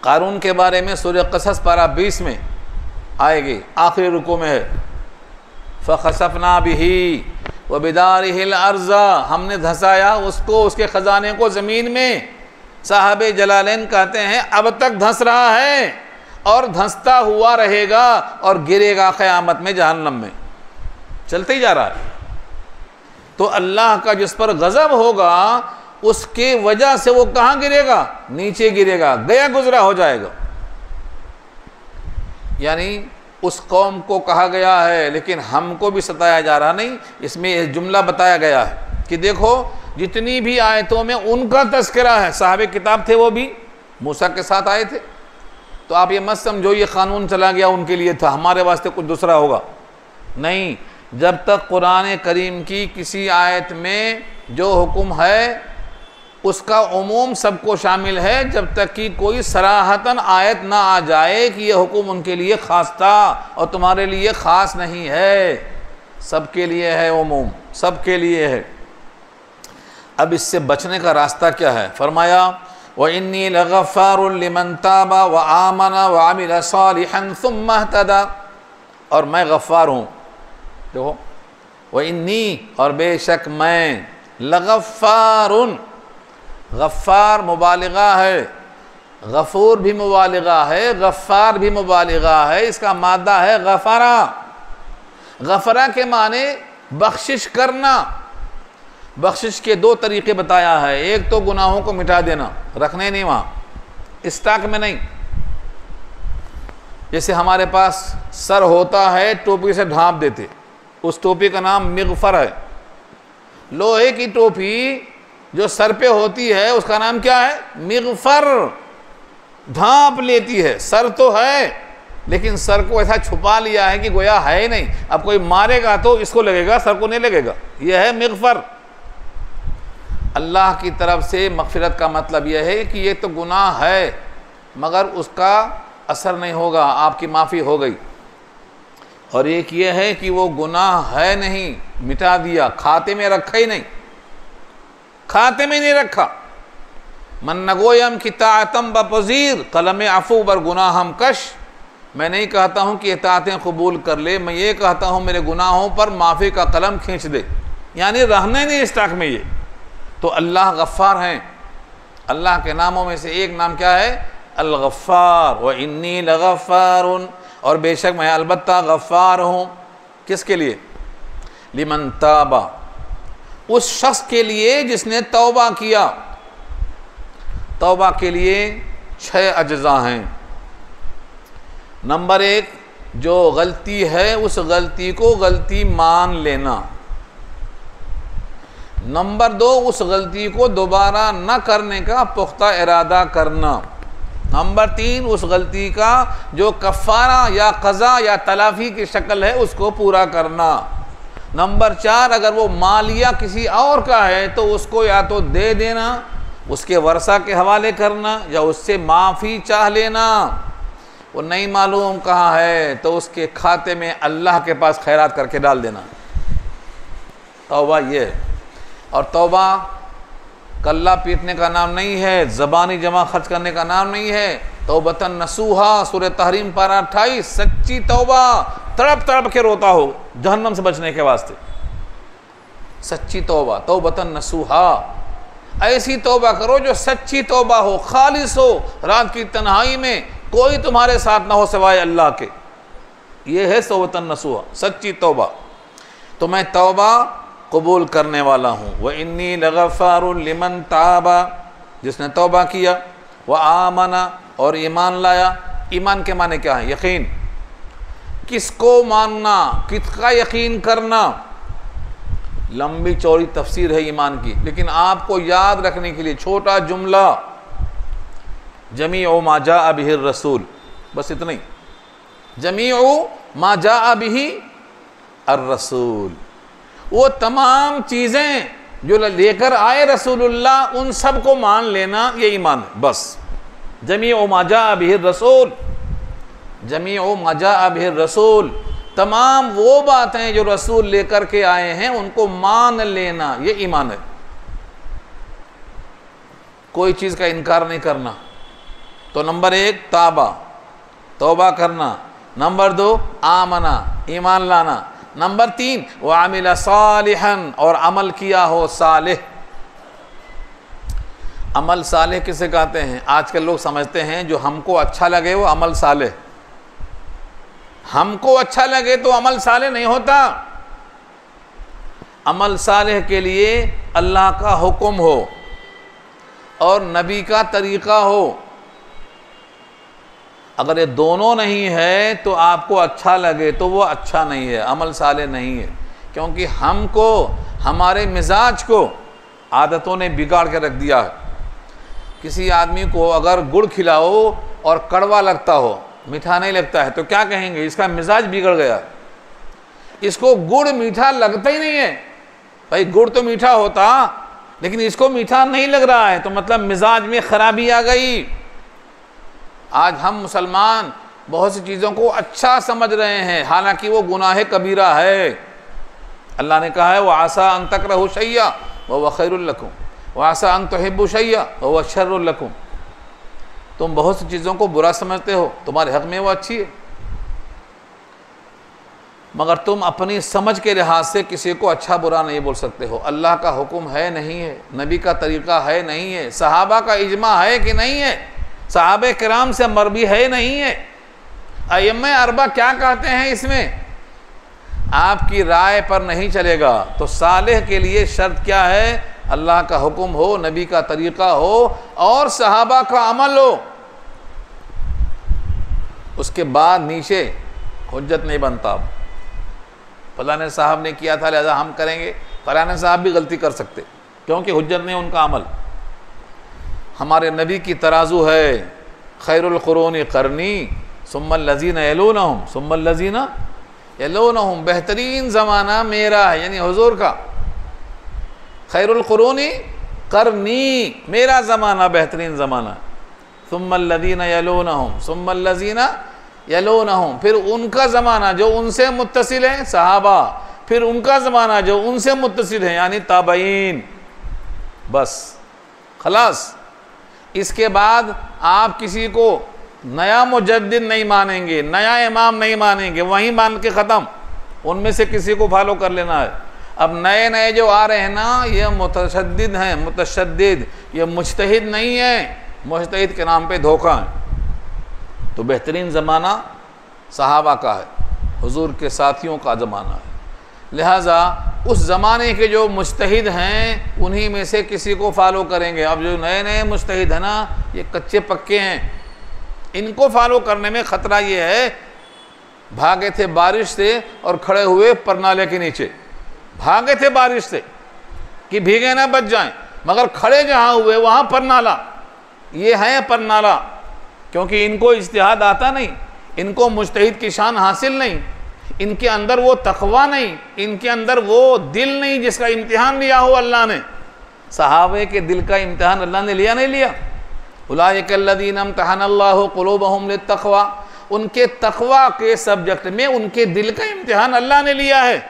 कारून के बारे में सूरह क़सस पारा 20 में आएगी, आखिरी रुकू में है। फ़ख़सफ़ना बिही व बिदारिहिल अर्ज़ा, हमने धंसाया उसको, उसके ख़जाने को ज़मीन में। साहबे जलालैन कहते हैं अब तक धंस रहा है और धंसता हुआ रहेगा और गिरेगा क़यामत में जहन्नम में, चलते ही जा रहा है। तो अल्लाह का जिस पर गज़ब होगा उसके वजह से वो कहाँ गिरेगा? नीचे गिरेगा, गया गुजरा हो जाएगा। यानी उस कौम को कहा गया है, लेकिन हमको भी सताया जा रहा नहीं। इसमें यह जुमला बताया गया है कि देखो जितनी भी आयतों में उनका तज़किरा है। साहबे किताब थे, वो भी मूसा के साथ आए थे। तो आप ये मत समझो ये क़ानून चला गया उनके लिए था, हमारे वास्ते कुछ दूसरा होगा। नहीं, जब तक कुरान करीम की किसी आयत में जो हुक्म है उसका उमूम सबको शामिल है, जब तक कि कोई सराहतन आयत ना आ जाए कि यह हुक्म उनके लिए ख़ास था और तुम्हारे लिए ख़ास नहीं है, सबके लिए है, उमूम सबके लिए है। अब इससे बचने का रास्ता क्या है? फरमाया व इन्नी लगफ़ारुन लिमन ताबा व आमना व अमिल सालिहन सुम्मा इहतदा, और मैं गफ़ार हूँ। देखो, व इन्नी, और बेशक मैं, लगफ़ारुन, गफ़ार मुबालिगा है, गफ़ूर भी मुबालिगा है, गफ़ार भी मुबालिगा है। इसका मादा है गफ़रा। गफ़रा के माने बख्शिश करना। बख्शिश के 2 तरीक़े बताया है। एक तो गुनाहों को मिटा देना, रखने नहीं वहाँ, स्टॉक में नहीं। जैसे हमारे पास सर होता है, टोपी से ढाँप देते, उस टोपी का नाम मिग़फ़र है। लोहे की टोपी जो सर पे होती है उसका नाम क्या है? मिग़फ़र। ढांप लेती है। सर तो है, लेकिन सर को ऐसा छुपा लिया है कि गोया है ही नहीं। अब कोई मारेगा तो इसको लगेगा, सर को नहीं लगेगा। यह है मग़फ़र। अल्लाह की तरफ से मग़फ़िरत का मतलब यह है कि ये तो गुनाह है मगर उसका असर नहीं होगा, आपकी माफ़ी हो गई। और एक ये है कि वो गुनाह है नहीं, मिटा दिया, खाते में रखा ही नहीं, खाते में नहीं रखा। मन नगोयम की तातम बपजीर कलम अफू बर गुनाहम कश। मैं नहीं कहता हूँ कि इताअतें कबूल कर ले, मैं ये कहता हूँ मेरे गुनाहों पर माफ़ी का कलम खींच दे, यानी रहने नहीं इस ताक में। ये तो अल्लाह गफ़्फ़ार हैं। अल्लाह के नामों में से एक नाम क्या है? अल-गफ़्फ़ार। व इन्नी लगफ़्फ़ारुन, और बेशक मैं अलबत्ता गफ़्फ़ार हूँ। किसके लिए? लिमन ताबा, उस शख्स के लिए जिसने तौबा किया। तौबा के लिए 6 अज्ज़ा हैं। नंबर 1, जो गलती है उस गलती को गलती मान लेना। नंबर 2, उस गलती को दोबारा न करने का पुख्ता इरादा करना। नंबर 3, उस गलती का जो कफ़ारा या क़ज़ा या तलाफ़ी की शक्ल है उसको पूरा करना। नंबर 4, अगर वो मालिया किसी और का है तो उसको या तो दे देना, उसके वर्सा के हवाले करना, या उससे माफ़ी चाह लेना। वो नहीं मालूम कहाँ है तो उसके खाते में अल्लाह के पास खैरात करके डाल देना। तौबा ये है। और तौबा कल्ला पीटने का नाम नहीं है, ज़बानी जमा खर्च करने का नाम नहीं है। तौबतन नसूहा, सूरह तहरीम पारा 28, सच्ची तौबा, तड़प तड़प के रोता हो जहन्नम से बचने के वास्ते। सच्ची तौबा, तौबतन नसूहा, ऐसी तौबा करो जो सच्ची तौबा हो, खालिस हो, रात की तन्हाई में कोई तुम्हारे साथ ना हो सिवाय अल्लाह के। ये है तौबतन नसूहा, सच्ची तौबा। तो मैं तौबा कबूल करने वाला हूँ। व इन्नी लगफ़ारुन लिमन ताबा, जिसने तौबा किया, व आमना, और ईमान लाया। ईमान के माने क्या है? यकीन। किसको मानना, किसका यकीन करना? लंबी चौड़ी तफसीर है ईमान की, लेकिन आपको याद रखने के लिए छोटा जुमला, जमीउ मा जाअ बिही रसूल, बस इतना ही। जमीउ मा जाअ बिही ar-रसूल, वो तमाम चीज़ें जो लेकर आए रसूलुल्लाह उन सब को मान लेना, ये ईमान है। बस जमीउ मा जाअ बिही रसूल, जमीउ मा जाअ बिही रसूल, तमाम वो बातें जो रसूल लेकर के आए हैं उनको मान लेना, ये ईमान है। कोई चीज़ का इनकार नहीं करना। तो नंबर 1 ताबा, तौबा करना। नंबर 2 आमना, ईमान लाना। नंबर 3 व आमिला सालिहन, और अमल किया हो सालिह। अमल सालिह किसे कहते हैं? आजकल लोग समझते हैं जो हमको अच्छा लगे वो अमल सालिह। हमको अच्छा लगे तो अमल सालिह नहीं होता। अमल सालिह के लिए अल्लाह का हुक्म हो और नबी का तरीक़ा हो। अगर ये दोनों नहीं है तो आपको अच्छा लगे तो वो अच्छा नहीं है, अमल साले नहीं है। क्योंकि हमको, हमारे मिजाज को आदतों ने बिगाड़ के रख दिया है। किसी आदमी को अगर गुड़ खिलाओ और कड़वा लगता हो, मीठा नहीं लगता है, तो क्या कहेंगे? इसका मिजाज बिगड़ गया, इसको गुड़ मीठा लगता ही नहीं है। भाई गुड़ तो मीठा होता, लेकिन इसको मीठा नहीं लग रहा है, तो मतलब मिजाज में ख़राबी आ गई। आज हम मुसलमान बहुत सी चीज़ों को अच्छा समझ रहे हैं, हालांकि वो गुनाह कबीरा है। अल्लाह ने कहा है वह आसा अन तकरहु शैया वहुव खैरुल लकुम व आसा अन तुहिब्बु शैया वहुव शर्रुल लकुम। तुम बहुत सी चीज़ों को बुरा समझते हो, तुम्हारे हक़ में वो अच्छी है, मगर तुम अपनी समझ के लिहाज से किसी को अच्छा बुरा नहीं बोल सकते हो। अल्लाह का हुक्म है नहीं है, नबी का तरीक़ा है नहीं है, सहाबा का इजमा है कि नहीं है, सहाबे किराम से मरबी है नहीं है, अइम्मा अरबा क्या कहते हैं, इसमें आपकी राय पर नहीं चलेगा। तो सालेह के लिए शर्त क्या है? अल्लाह का हुक्म हो, नबी का तरीक़ा हो और सहाबा का अमल हो। उसके बाद नीचे हुज्जत नहीं बनता। फलाने साहब ने किया था लिहाजा हम करेंगे, फलाने साहब भी गलती कर सकते, क्योंकि हुज्जत नहीं उनका अमल। हमारे नबी की तराजू है, खैरुल कुरूनी करनी सुम्मल लज़ीना यलूनहुम सुम्मल लज़ीना यलूनहुम, बेहतरीन ज़माना मेरा है यानी हुजूर का। खैरुल कुरूनी करनी, मेरा ज़माना बेहतरीन ज़माना। सुम्मल लज़ीना यलूनहुम सुम्मल लज़ीना यलूनहुम, फिर उनका ज़माना जो उनसे मुत्तसिल है सहाबा, फिर उनका ज़माना जो उनसे मुत्तसिल है यानी ताबईन। बस खलास, इसके बाद आप किसी को नया मुजद्दिद नहीं मानेंगे, नया इमाम नहीं मानेंगे, वहीं मान के ख़त्म, उनमें से किसी को फॉलो कर लेना है। अब नए नए जो आ रहे हैं ना, ये मुतशद्दिद हैं, मुतशद्दिद, ये मुज्तहिद नहीं है, मुज्तहिद के नाम पे धोखा है। तो बेहतरीन ज़माना सहाबा का है, हुजूर के साथियों का ज़माना है। लिहाजा उस ज़माने के जो मुज्तहिद हैं उन्हीं में से किसी को फॉलो करेंगे। अब जो नए नए मुज्तहिद हैं ना, ये कच्चे पक्के हैं, इनको फॉलो करने में ख़तरा ये है, भागे थे बारिश से और खड़े हुए परनाले के नीचे, भागे थे बारिश से कि भीगे ना बच जाएं, मगर खड़े जहाँ हुए वहाँ परनाला, ये है परनाला, क्योंकि इनको इज्तिहाद आता नहीं, इनको मुज्तहिद की शान हासिल नहीं, इनके अंदर वो तक़वा नहीं, इनके अंदर वो दिल नहीं जिसका इम्तिहान लिया हो अल्लाह ने। सहाबे के दिल का इम्तिहान अल्लाह ने लिया नहीं लिया? उलाइकल्लज़ीना इम्तहनल्लाहु क़ुलूबहुम लित्तक़वा, उनके तक़वा के सब्जेक्ट में उनके दिल का इम्तिहान अल्लाह ने लिया है।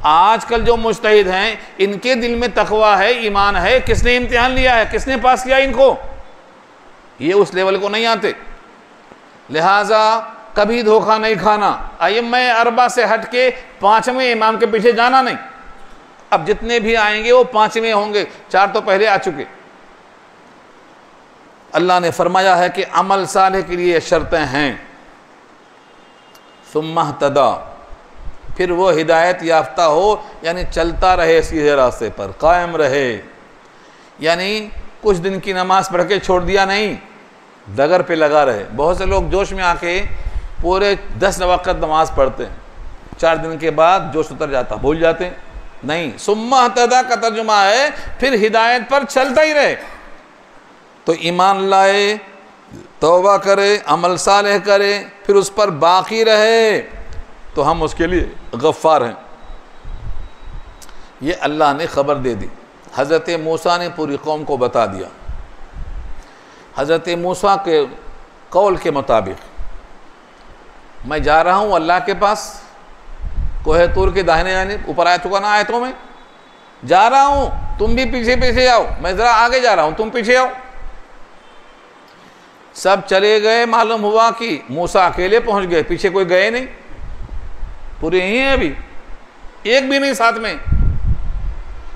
आजकल जो मुज्तहिद हैं इनके दिल में तक़वा है, ईमान है, किसने इम्तिहान लिया है, किसने पास किया इनको? ये उस लेवल को नहीं आते। लिहाजा कभी धोखा नहीं खाना, अइम्मा अरबा से हट के पाँचवें इमाम के पीछे जाना नहीं। अब जितने भी आएंगे वो पाँचवें होंगे, चार तो पहले आ चुके। अल्लाह ने फरमाया है कि अमल साले के लिए शर्तें हैं, सुम्मा तदा, फिर वो हिदायत याफ्ता हो, यानी चलता रहे सीधे रास्ते पर, कायम रहे, यानी कुछ दिन की नमाज पढ़ के छोड़ दिया नहीं, दगर पे लगा रहे। बहुत से लोग जोश में आके पूरे 10 वक़्त नमाज पढ़ते हैं, 4 दिन के बाद जोश उतर जाता, भूल जाते हैं। नहीं, सुम्मा तदा का तर्जुमा है फिर हिदायत पर चलता ही रहे। तो ईमान लाए, तौबा करे, अमल सालेह करे, फिर उस पर बाकी रहे, तो हम उसके लिए गफ़्फ़ार हैं। ये अल्लाह ने ख़बर दे दी। हज़रत मूसा ने पूरी कौम को बता दिया। हज़रत मूसा के कौल के मुताबिक मैं जा रहा हूँ अल्लाह के पास, कोहे तूर के दाहिने जानिब, ऊपर आ चुका ना आयतों में, जा रहा हूँ, तुम भी पीछे पीछे आओ, मैं ज़रा आगे जा रहा हूँ, तुम पीछे आओ। सब चले गए, मालूम हुआ कि मूसा अकेले पहुँच गए, पीछे कोई गए नहीं, पूरे यहीं हैं अभी, एक भी नहीं साथ में।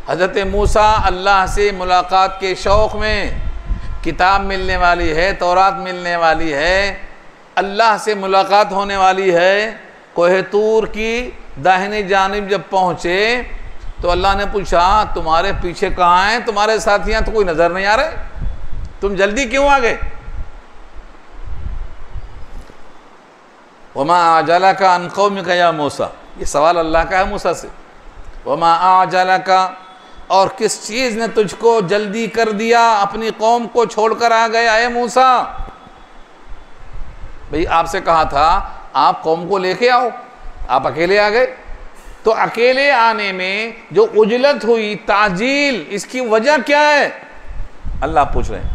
हज़रत मूसा अल्लाह से मुलाकात के शौक़ में, किताब मिलने वाली है, तौरात मिलने वाली है, अल्लाह से मुलाकात होने वाली है, कोहे तूर की दाहिनी जानिब जब पहुँचे तो अल्लाह ने पूछा तुम्हारे पीछे कहाँ हैं तुम्हारे साथियाँ, तो कोई नज़र नहीं आ रहे, तुम जल्दी क्यों आ गए? वमा आजलका अन कौमिका या मूसा, ये सवाल अल्लाह का है मूसा से। वमा आजलका, और किस चीज़ ने तुझको जल्दी कर दिया, अपनी कौम को छोड़कर आ गए आए मूसा? भाई आपसे कहा था आप कौम को लेके आओ, आप अकेले आ गए। तो अकेले आने में जो उजलत हुई, ताजील, इसकी वजह क्या है? अल्लाह पूछ रहे हैं।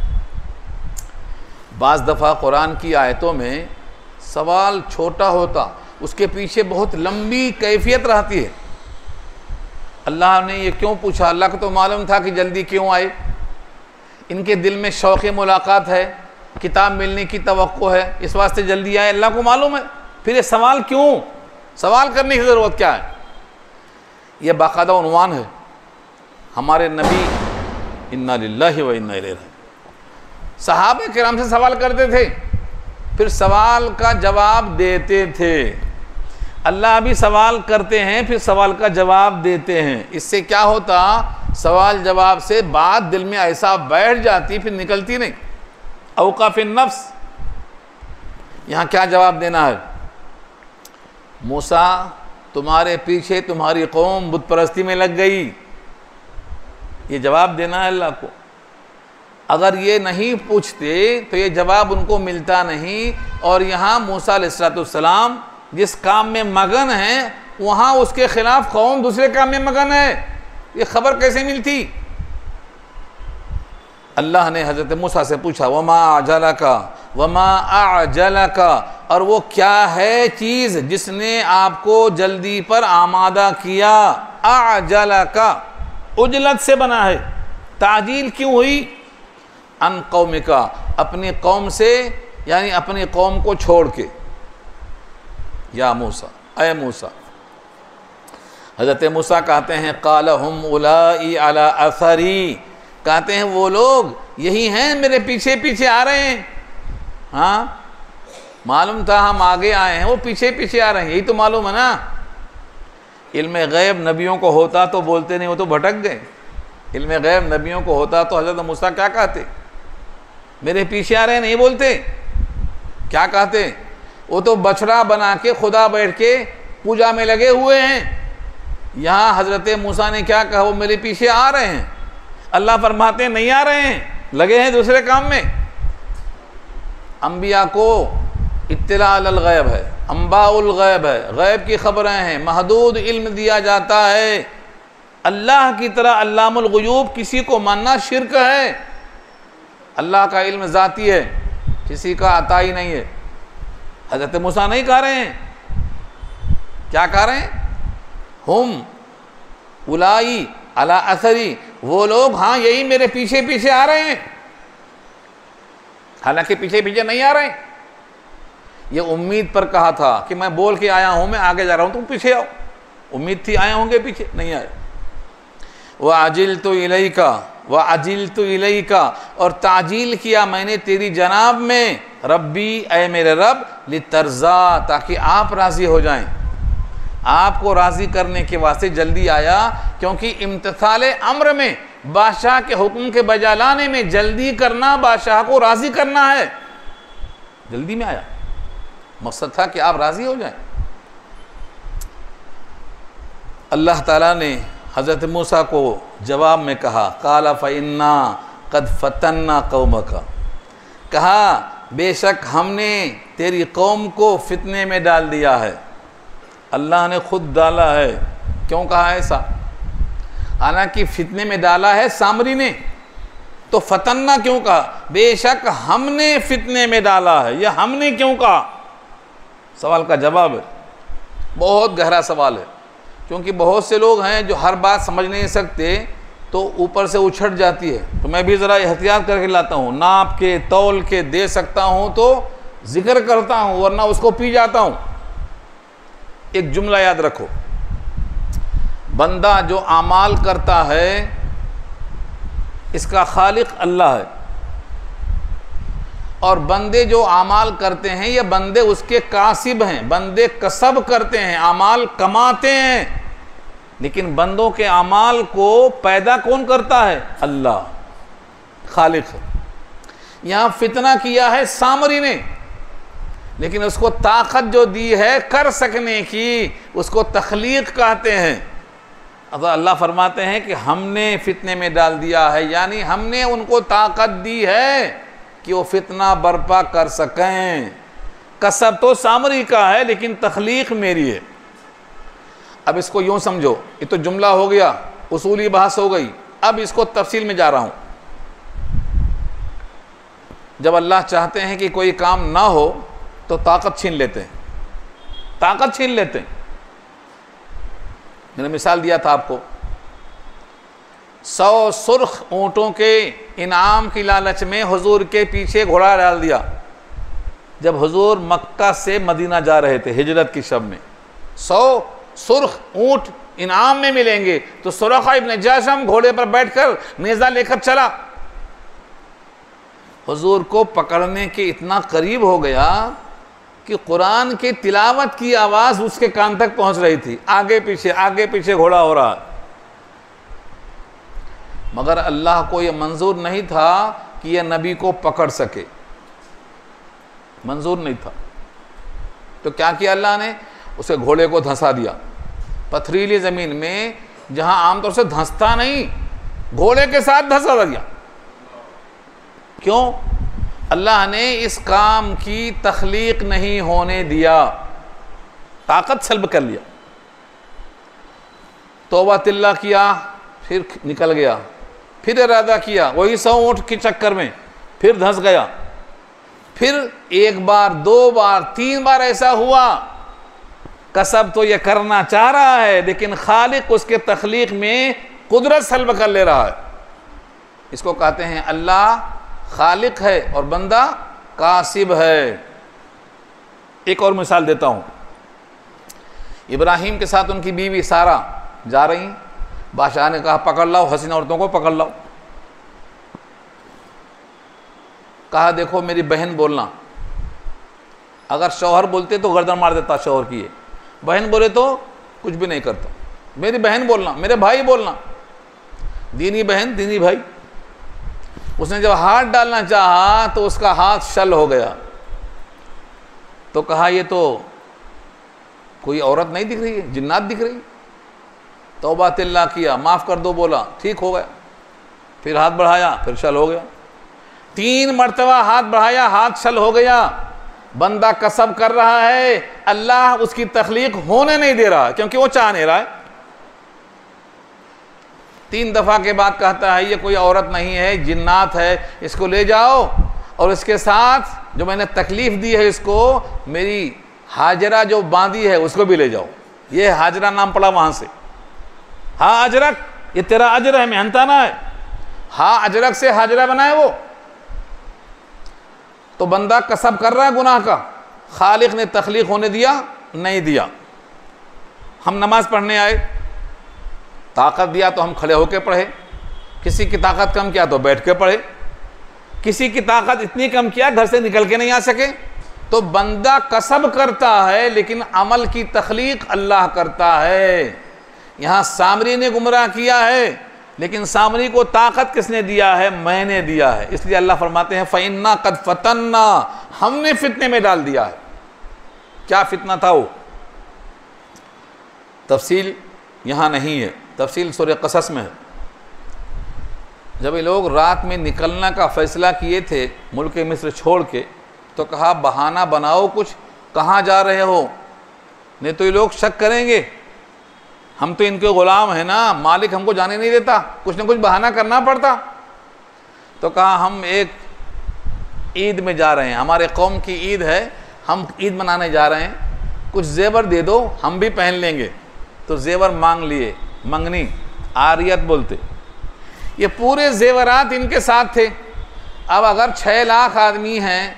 बाज़ दफ़ा कुरान की आयतों में सवाल छोटा होता, उसके पीछे बहुत लंबी कैफियत रहती है। अल्लाह ने ये क्यों पूछा? अल्लाह को तो मालूम था कि जल्दी क्यों आए, इनके दिल में शौक़ मुलाकात है, किताब मिलने की तवक्को है, इस वास्ते जल्दी आए, अल्लाह को मालूम है। फिर ये सवाल क्यों? सवाल करने की ज़रूरत क्या है? यह बाकायदा उन्वान है हमारे नबी इन्ना लिल्लाहि व इन्ना इलैहि राजिऊन। सहाबे किराम से सवाल करते थे, फिर सवाल का जवाब देते थे। अल्लाह भी सवाल करते हैं, फिर सवाल का जवाब देते हैं। इससे क्या होता? सवाल जवाब से बात दिल में ऐसा बैठ जाती, फिर निकलती नहीं। औकाफिन नफ्स, यहाँ क्या जवाब देना है? मूसा तुम्हारे पीछे तुम्हारी कौम बुत परस्ती में लग गई, ये जवाब देना है अल्लाह को। अगर ये नहीं पूछते तो ये जवाब उनको मिलता नहीं। और यहाँ मूसा अलैहिस्सलाम जिस काम में मगन है, वहाँ उसके खिलाफ कौम दूसरे काम में मगन है, ये खबर कैसे मिलती? अल्लाह ने हज़रत मूसा से पूछा, वमा अजलका वमा अजलका, और वो क्या है चीज़ जिसने आपको जल्दी पर आमादा किया? अजलका उजलत से बना है, ताजील क्यों हुई? अन कौमिका, अपनी कौम से, यानी अपनी कौम को छोड़ के। या मूसा, अय मूसा। हज़रत मूसा कहते हैं काल हुम उलाई अला असरी, कहते हैं वो लोग यही हैं मेरे पीछे पीछे आ रहे हैं। हाँ, मालूम था हम आगे आए हैं, वो पीछे पीछे आ रहे हैं, यही तो मालूम है ना। इल्म गैब नबियों को होता तो बोलते नहीं, वो तो भटक गए। इल्म गैब नबियों को होता तो हज़रत मूसा क्या कहते? मेरे पीछे आ रहे हैं नहीं बोलते, क्या कहते? वो तो बछड़ा बना के खुदा बैठ के पूजा में लगे हुए हैं। यहाँ हज़रत मूसा ने क्या कहा? वो मेरे पीछे आ रहे हैं। अल्लाह फरमाते हैं नहीं आ रहे हैं, लगे हैं दूसरे काम में। अंबिया को इत्तिला अल गैब है, अंबाउल गैब है, गैब की खबरें हैं, महदूद इल्म दिया जाता है। अल्लाह की तरह अल्लामुल गुयूब किसी को मानना शिर्क है। अल्लाह का इल्म ज़ाती है, किसी का अताई नहीं है। हज़रत मूसा नहीं कह रहे हैं, क्या कह रहे हैं? हुम उलाई अला असरी, वो लोग हाँ यही मेरे पीछे पीछे आ रहे हैं, हालांकि पीछे पीछे नहीं आ रहे हैं। ये उम्मीद पर कहा था कि मैं बोल के आया हूँ, मैं आगे जा रहा हूँ, तुम पीछे आओ। उम्मीद थी आए होंगे, पीछे नहीं आए। वह अजिल तो इलई का, वह अजिल तो इलई का, और ताजील किया मैंने तेरी जनाब में, रब्बी ऐ मेरे रब, लितर्जा, ताकि आप राज़ी हो जाएं। आपको राज़ी करने के वास्ते जल्दी आया, क्योंकि इम्तिसाल अम्र में, बादशाह के हुक्म के बजा लाने में जल्दी करना, बादशाह को राज़ी करना है। जल्दी में आया, मकसद था कि आप राज़ी हो जाएं। अल्लाह ताला ने हज़रत मूसा को जवाब में कहा, काला फ़इन्ना क़द फ़तन्ना क़ौमका, कहा बेशक हमने तेरी कौम को फितने में डाल दिया है। अल्लाह ने खुद डाला है। क्यों कहा ऐसा? हालांकि फितने में डाला है सामरी ने, तो फतन्ना क्यों कहा? बेशक हमने फितने में डाला है। यह हमने क्यों कहा? सवाल का जवाब है, बहुत गहरा सवाल है। क्योंकि बहुत से लोग हैं जो हर बात समझ नहीं सकते, तो ऊपर से उछट जाती है। तो मैं भी ज़रा एहतियात करके लाता हूँ, नाप के तौल के दे सकता हूँ तो जिक्र करता हूँ, वरना उसको पी जाता हूँ। एक जुमला याद रखो, बंदा जो आमाल करता है इसका खालिक अल्लाह है, और बंदे जो आमाल करते हैं ये बंदे उसके कासिब हैं, बंदे कसब करते हैं, आमाल कमाते हैं। लेकिन बंदों के आमाल को पैदा कौन करता है? अल्लाह, खालिक है। यहाँ फितना किया है सामरी ने, लेकिन उसको ताकत जो दी है कर सकने की, उसको तख्लीक कहते हैं। अब अल्लाह फरमाते हैं कि हमने फितने में डाल दिया है, यानी हमने उनको ताकत दी है कि वो फितना बर्पा कर सकें। कसब तो सामरी का है, लेकिन तख्लीक मेरी है। अब इसको यूँ समझो, ये तो जुमला हो गया, उसूली बहस हो गई। अब इसको तफसील में जा रहा हूँ। जब अल्लाह चाहते हैं कि कोई काम ना हो तो ताकत छीन लेते हैं, ताकत छीन लेते हैं। मैंने मिसाल दिया था आपको, 100 सुर्ख ऊँटों के इनाम की लालच में हुजूर के पीछे घोड़ा डाल दिया। जब हुजूर मक्का से मदीना जा रहे थे हिजरत की शब में, 100 सुर्ख ऊँट इनाम में मिलेंगे, तो सुरखा इब्न जाशम घोड़े पर बैठकर नेज़ा लेकर चला। हुजूर को पकड़ने के इतना करीब हो गया कि कुरान की तिलावत की आवाज़ उसके कान तक पहुंच रही थी। आगे पीछे घोड़ा हो रहा। मगर अल्लाह को यह मंजूर नहीं था कि यह नबी को पकड़ सके, मंजूर नहीं था। तो क्या किया अल्लाह ने? उसे घोड़े को धंसा दिया पथरीली ज़मीन में, जहां आमतौर से धंसता नहीं, घोड़े के साथ धंसा दिया। क्यों? अल्लाह ने इस काम की तख्लीक नहीं होने दिया, ताकत सल्ब कर लिया। तौबा तिल्ला किया, फिर निकल गया, फिर इरादा किया, वही 100 ऊँट के चक्कर में फिर धंस गया, फिर 1 बार 2 बार 3 बार ऐसा हुआ। कसब तो ये करना चाह रहा है, लेकिन खालिक उसके तख्लीक में कुदरत सल्ब कर ले रहा है। इसको कहते हैं अल्लाह खालिक है और बंदा कासिब है। एक और मिसाल देता हूँ। इब्राहिम के साथ उनकी बीवी सारा जा रही, बादशाह ने कहा पकड़ लाओ, हसीन औरतों को पकड़ लाओ। कहा देखो मेरी बहन बोलना, अगर शौहर बोलते तो गर्दन मार देता शौहर की, बहन बोले तो कुछ भी नहीं करता। मेरी बहन बोलना, मेरे भाई बोलना, दीनी बहन दीनी भाई। उसने जब हाथ डालना चाहा तो उसका हाथ शल हो गया। तो कहा ये तो कोई औरत नहीं दिख रही है, जिन्नात दिख रही। तौबा तिल्ला किया, माफ़ कर दो बोला, ठीक हो गया। फिर हाथ बढ़ाया, फिर शल हो गया। 3 मरतबा हाथ बढ़ाया, हाथ शल हो गया। बंदा कसब कर रहा है, अल्लाह उसकी तख्लीक होने नहीं दे रहा क्योंकि वो चाह नहीं रहा है। 3 दफ़ा के बाद कहता है ये कोई औरत नहीं है, जिन्नात है, इसको ले जाओ और इसके साथ जो मैंने तकलीफ़ दी है इसको, मेरी हाजरा जो बांधी है उसको भी ले जाओ। ये हाजरा नाम पड़ा वहाँ से। हाँ अजरक, ये तेरा अजर है, मेहनताना है। हाँ अजरक से हाजरा बनाए वो। तो बंदा कसब कर रहा है गुनाह का, खालिक ने तख्लीक होने दिया नहीं दिया। हम नमाज पढ़ने आए, ताकत दिया तो हम खड़े होकर पढ़े, किसी की ताकत कम किया तो बैठ के पढ़े, किसी की ताकत इतनी कम किया घर से निकल के नहीं आ सके। तो बंदा कसब करता है लेकिन अमल की तख्लीक अल्लाह करता है। यहाँ सामरी ने गुमराह किया है, लेकिन सामरी को ताकत किसने दिया है? मैंने दिया है। इसलिए अल्लाह फरमाते हैं फ़इन्ना क़द फ़तन्ना, हमने फितने में डाल दिया है। क्या फितना था वो? तफसील यहाँ नहीं है, तफसील सूरह क़सस में है। जब ये लोग रात में निकलने का फ़ैसला किए थे मुल्क मिस्र छोड़ के, तो कहा बहाना बनाओ कुछ, कहाँ जा रहे हो, नहीं तो ये लोग शक करेंगे, हम तो इनके ग़ुलाम हैं ना, मालिक हमको जाने नहीं देता, कुछ ना कुछ बहाना करना पड़ता। तो कहा हम एक ईद में जा रहे हैं, हमारे कौम की ईद है, हम ईद मनाने जा रहे हैं, कुछ जेवर दे दो, हम भी पहन लेंगे। तो जेवर मांग लिए, मंगनी आरियत बोलते। ये पूरे जेवरात इनके साथ थे। अब अगर 6 लाख आदमी हैं,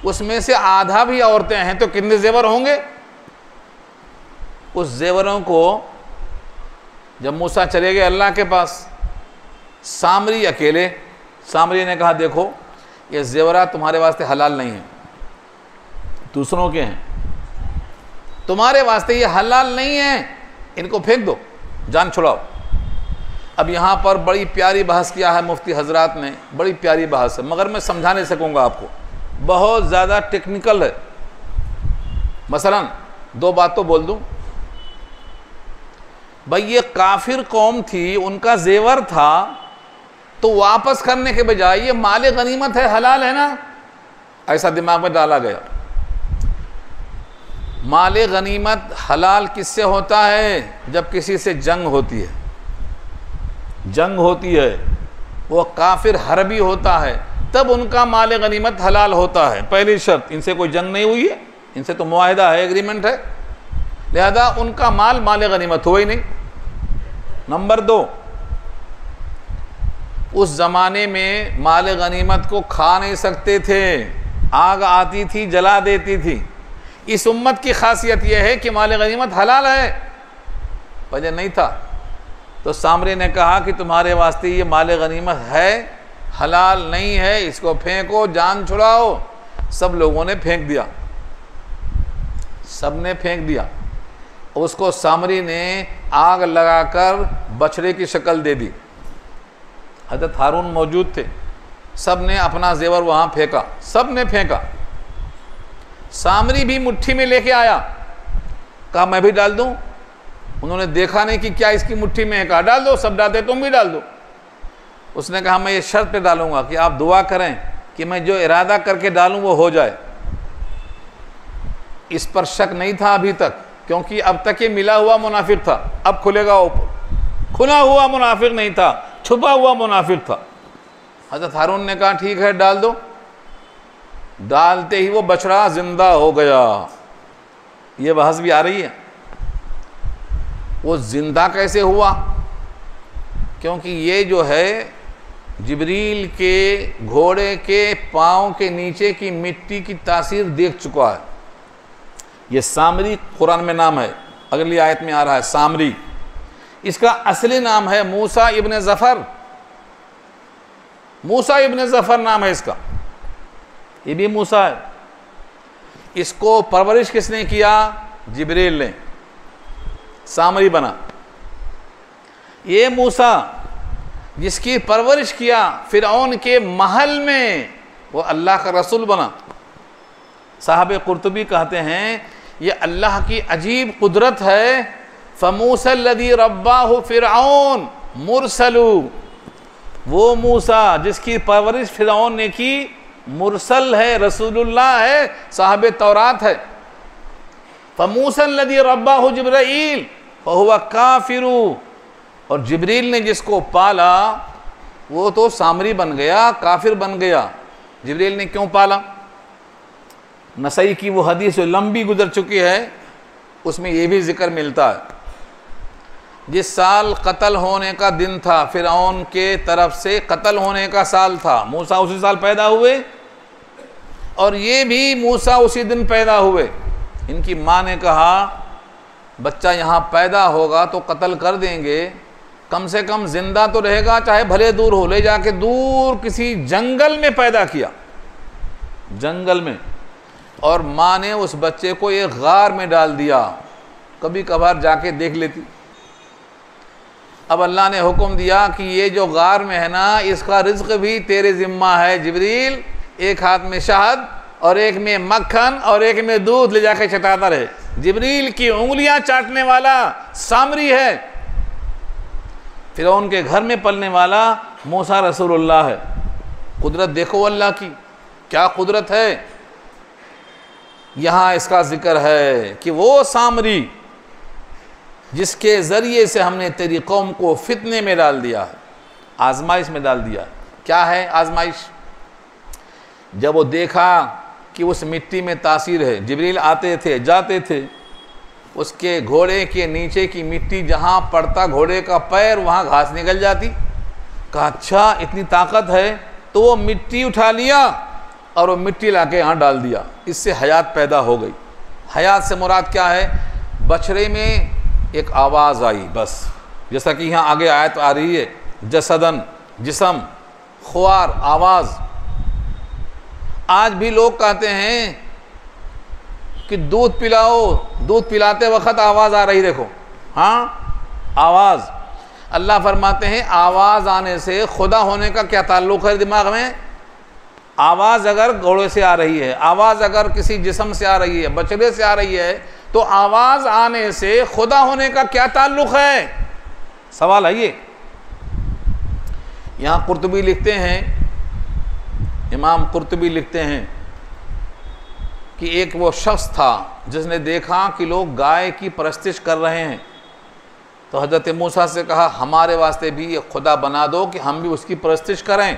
उसमें से आधा भी औरतें हैं, तो कितने जेवर होंगे? उस जेवरों को जब मूसा चले गए अल्लाह के पास, सामरी अकेले, सामरी ने कहा देखो ये जेवरात तुम्हारे वास्ते हलाल नहीं है, दूसरों के हैं, तुम्हारे वास्ते ये हलाल नहीं है, इनको फेंक दो, जान छुड़ाओ। अब यहाँ पर बड़ी प्यारी बहस किया है मुफ्ती हजरात ने, बड़ी प्यारी बहस है, मगर मैं समझा नहीं सकूँगा आपको, बहुत ज़्यादा टेक्निकल है। मसलन 2 बात तो बोल दूँ। भाई ये काफिर कौम थी, उनका जेवर था, तो वापस करने के बजाय ये माले गनीमत है, हलाल है ना, ऐसा दिमाग में डाला गया। माले गनीमत हलाल किससे होता है? जब किसी से जंग होती है, जंग होती है, वो काफिर हरबी होता है, तब उनका माले गनीमत हलाल होता है। पहली शर्त, इनसे कोई जंग नहीं हुई है, इनसे तो मुआहिदा है, एग्रीमेंट है, लिहाजा उनका माल माले गनीमत हुआ ही नहीं। नंबर 2, उस ज़माने में माले गनीमत को खा नहीं सकते थे, आग आती थी जला देती थी। इस उम्मत की खासियत यह है कि माले गनीमत हलाल है, वजह नहीं था। तो सामरी ने कहा कि तुम्हारे वास्ते ये माले गनीमत है, हलाल नहीं है, इसको फेंको, जान छुड़ाओ। सब लोगों ने फेंक दिया, सब ने फेंक दिया। उसको सामरी ने आग लगाकर बछड़े की शक्ल दे दी। हज़रत हारून मौजूद थे, सब ने अपना जेवर वहाँ फेंका, सब ने फेंका। सामरी भी मुट्ठी में लेके आया, कहा मैं भी डाल दूँ। उन्होंने देखा नहीं कि क्या इसकी मुट्ठी में है, कहा डाल दो, सब डालते, तुम भी डाल दो। उसने कहा मैं ये शर्त पे डालूंगा कि आप दुआ करें कि मैं जो इरादा करके डालूं वो हो जाए। इस पर शक नहीं था अभी तक, क्योंकि अब तक ये मिला हुआ मुनाफिक था, अब खुलेगा ऊपर। खुला हुआ मुनाफिक नहीं था, छुपा हुआ मुनाफिक था। हज़रत हारून ने कहा ठीक है डाल दो। डालते ही वो बछड़ा जिंदा हो गया। ये बहस भी आ रही है, वो जिंदा कैसे हुआ? क्योंकि ये जो है जिब्रील के घोड़े के पाँव के नीचे की मिट्टी की तासीर देख चुका है। ये सामरी कुरान में नाम है, अगली आयत में आ रहा है सामरी। इसका असली नाम है मूसा इब्न ज़फ़र। मूसा इब्न ज़फ़र नाम है इसका, ये भी मूसा है। इसको परवरिश किसने किया? जिब्रील ने, सामरी बना। ये मूसा जिसकी परवरिश किया फ़िरऔन के महल में, वो अल्लाह का रसूल बना। साहब कुर्तुबी कहते हैं ये अल्लाह की अजीब कुदरत है। फ़मूसा लदी रब्बाहु फ़िरऔन मुरसलू, वो मूसा जिसकी परवरिश फ़िरऔन ने की मुरसल है, रसूलुल्लाह है, साहब तौरात है। फ़मूसा लदी रब्बाहु जिब्राईल फ़हुवा काफ़िरू, और जिब्रील ने जिसको पाला वो तो सामरी बन गया, काफिर बन गया। जिब्रील ने क्यों पाला? नसई की वो हदीस जो लंबी गुजर चुकी है, उसमें ये भी जिक्र मिलता है। जिस साल कत्ल होने का दिन था, फ़िरऔन के तरफ से कत्ल होने का साल था, मूसा उसी साल पैदा हुए और ये भी मूसा उसी दिन पैदा हुए। इनकी माँ ने कहा बच्चा यहाँ पैदा होगा तो कत्ल कर देंगे, कम से कम जिंदा तो रहेगा, चाहे भले दूर हो। ले जाके दूर किसी जंगल में पैदा किया, जंगल में, और माँ ने उस बच्चे को एक गार में डाल दिया। कभी कभार जाके देख लेती। अब अल्लाह ने हुक्म दिया कि ये जो गार में है ना, इसका रिज्क भी तेरे ज़िम्मा है जिब्रील। एक हाथ में शहद और एक में मक्खन और एक में दूध ले जाके चटाता रहे। जिब्रील की उंगलियां चाटने वाला सामरी है, फ़िरऔन के घर में पलने वाला मूसा रसूलुल्लाह है। कुदरत देखो अल्लाह की, क्या कुदरत है। यहाँ इसका जिक्र है कि वो सामरी जिसके ज़रिए से हमने तेरी कौम को फितने में डाल दिया है, आजमाइश में डाल दिया। क्या है आजमाइश? जब वो देखा कि उस मिट्टी में तासीर है, जिब्रील आते थे जाते थे, उसके घोड़े के नीचे की मिट्टी जहाँ पड़ता घोड़े का पैर, वहाँ घास निकल जाती। कहा अच्छा इतनी ताकत है, तो वो मिट्टी उठा लिया और वो मिट्टी लाके यहाँ डाल दिया। इससे हयात पैदा हो गई। हयात से मुराद क्या है? बछड़े में एक आवाज़ आई, बस जैसा कि यहाँ आगे आयत आ रही है, जसदन जिस्म, ख्वार आवाज़। आज भी लोग कहते हैं कि दूध पिलाओ, दूध पिलाते वक्त आवाज़ आ रही, देखो, हाँ आवाज़। अल्लाह फरमाते हैं आवाज़ आने से खुदा होने का क्या ताल्लुक़ है दिमाग में? आवाज़ अगर घोड़े से आ रही है, आवाज़ अगर किसी जिस्म से आ रही है, बछड़े से आ रही है, तो आवाज़ आने से खुदा होने का क्या ताल्लुक़ है? सवाल है ये। यहाँ कुर्तुबी लिखते हैं, इमाम कुर्तुबी लिखते हैं कि एक वो शख्स था जिसने देखा कि लोग गाय की परस्तिश कर रहे हैं, तो हज़रत मूसा से कहा हमारे वास्ते भी ये खुदा बना दो कि हम भी उसकी परस्तिश करें।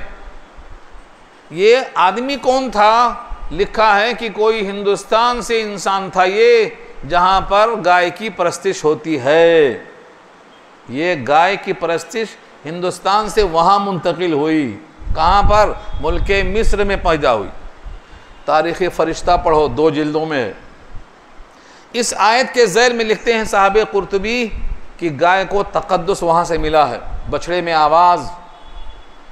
ये आदमी कौन था? लिखा है कि कोई हिंदुस्तान से इंसान था ये, जहाँ पर गाय की परस्तिश होती है। ये गाय की परस्तिश हिंदुस्तान से वहाँ मुंतकिल हुई। कहाँ पर? मुल्के मिस्र में पैदा हुई। तारीख़ फ़रिश्ता पढ़ो, 2 जिल्दों में है। इस आयत के ज़ैल में लिखते हैं साहब कुर्तुबी कि गाय को तक़द्दुस वहाँ से मिला है, बछड़े में आवाज़।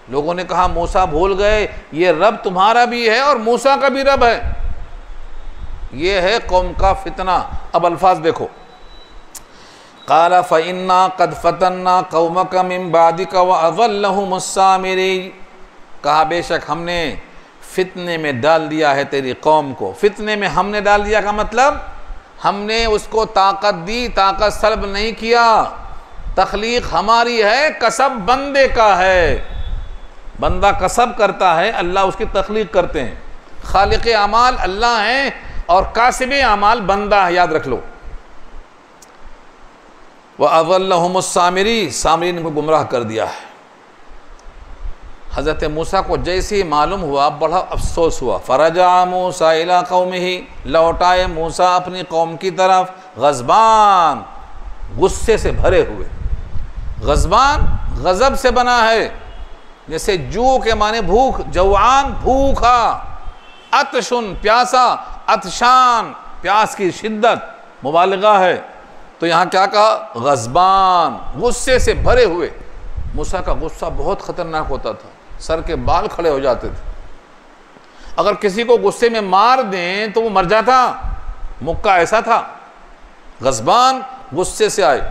लोगों ने कहा मूसा भूल गए, ये रब तुम्हारा भी है और मूसा का भी रब है। ये है कौम का फितना। अब अल्फाज देखो, क़ाला फ़इन्ना क़द फ़तन्ना क़ौमक मिन बादिक व अज़ल्लहुमुस सामिरी। कहा बेशक हमने फितने में डाल दिया है तेरी कौम को। फितने में हमने डाल दिया का मतलब हमने उसको ताकत दी, ताकत सल्ब नहीं किया। तख्लीक हमारी है, कसब बंदे का है। बंदा कसब करता है, अल्लाह उसकी तख्लीक करते हैं। खालिक अमाल अल्लाह हैं और कासिब अमाल बंदा है, याद रख लो। व अज़ल्लहुमुस सामिरी, सामरी ने गुमराह कर दिया है। हज़रत मूसा को जैसे ही मालूम हुआ बड़ा अफसोस हुआ। फ़रजा मूसा इला कौमिही, लौटाए मूसा अपनी कौम की तरफ, गज़बान, गुस्से से भरे हुए। गज़बान गज़ब से बना है, जैसे जू के माने भूख, जवान भूखा, अतशुन प्यासा, अतशान प्यास की शिद्दत, मुबालगा है। तो यहाँ क्या कहा? गज़बान, गुस्से से भरे हुए। मूसा का गुस्सा बहुत ख़तरनाक होता था, सर के बाल खड़े हो जाते थे। अगर किसी को गुस्से में मार दें तो वो मर जाता, मुक्का ऐसा था। गज़बान गुस्से से आए।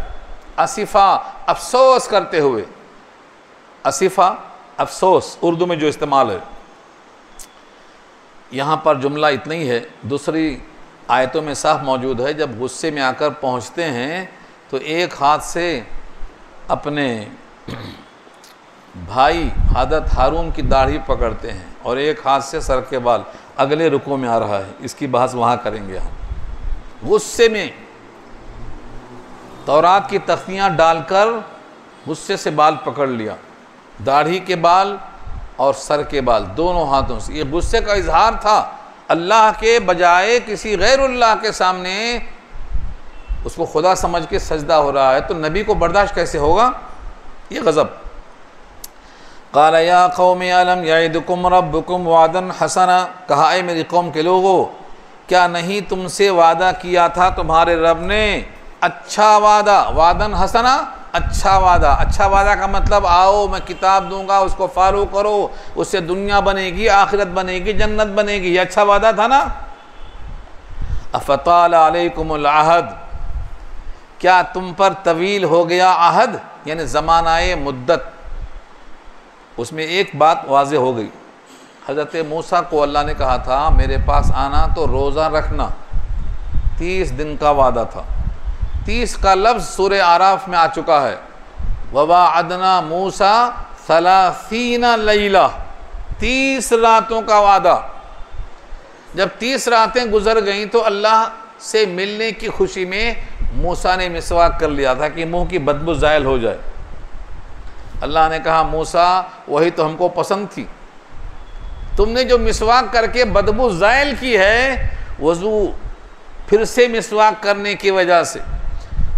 असिफा अफसोस करते हुए, असिफा अफसोस उर्दू में जो इस्तेमाल है। यहाँ पर जुमला इतना ही है, दूसरी आयतों में साफ मौजूद है। जब गुस्से में आकर पहुँचते हैं तो एक हाथ से अपने भाई हज़रत हारून की दाढ़ी पकड़ते हैं और एक हाथ से सर के बाल। अगले रुकू में आ रहा है, इसकी बहस वहाँ करेंगे हम। गुस्से में तौरात की तख्तियाँ डालकर गुस्से से बाल पकड़ लिया, दाढ़ी के बाल और सर के बाल दोनों हाथों से। ये गुस्से का इजहार था। अल्लाह के बजाय किसी गैरुल्लाह के सामने उसको खुदा समझ के सजदा हो रहा है, तो नबी को बर्दाश्त कैसे होगा? ये गज़ब। क़ाल या क़ौम अलम यइदुकुम रब्बुकुम वादन हसना, कहा ऐ मेरी कौम के लोगों, क्या नहीं तुमसे वादा किया था तुम्हारे रब ने अच्छा वादा? वादन हसना, अच्छा वादा। अच्छा वादा का मतलब आओ मैं किताब दूंगा, उसको फॉलो करो, उससे दुनिया बनेगी, आखिरत बनेगी, जन्नत बनेगी। ये अच्छा वादा था ना। अफ़ताल अलैकुमुल अहद, क्या तुम पर तवील हो गया अहद, यानी ज़मानाए मुद्दत। उसमें एक बात वाज़े हो गई। हज़रत मूसा को अल्लाह ने कहा था मेरे पास आना तो रोज़ा रखना, 30 दिन का वादा था। 30 का लफ्ज़ सूरह आराफ में आ चुका है। ववाअदना मूसा 30 लैला, 30 रातों का वादा। जब 30 रातें गुजर गईं तो अल्लाह से मिलने की खुशी में मूसा ने मिसवाक कर लिया था कि मुंह की बदबू ज़ायल हो जाए। अल्लाह ने कहा मूसा वही तो हमको पसंद थी, तुमने जो मिसवाक करके बदबू ज़ायल की है, वज़ू फिर से मिसवाक करने की वजह से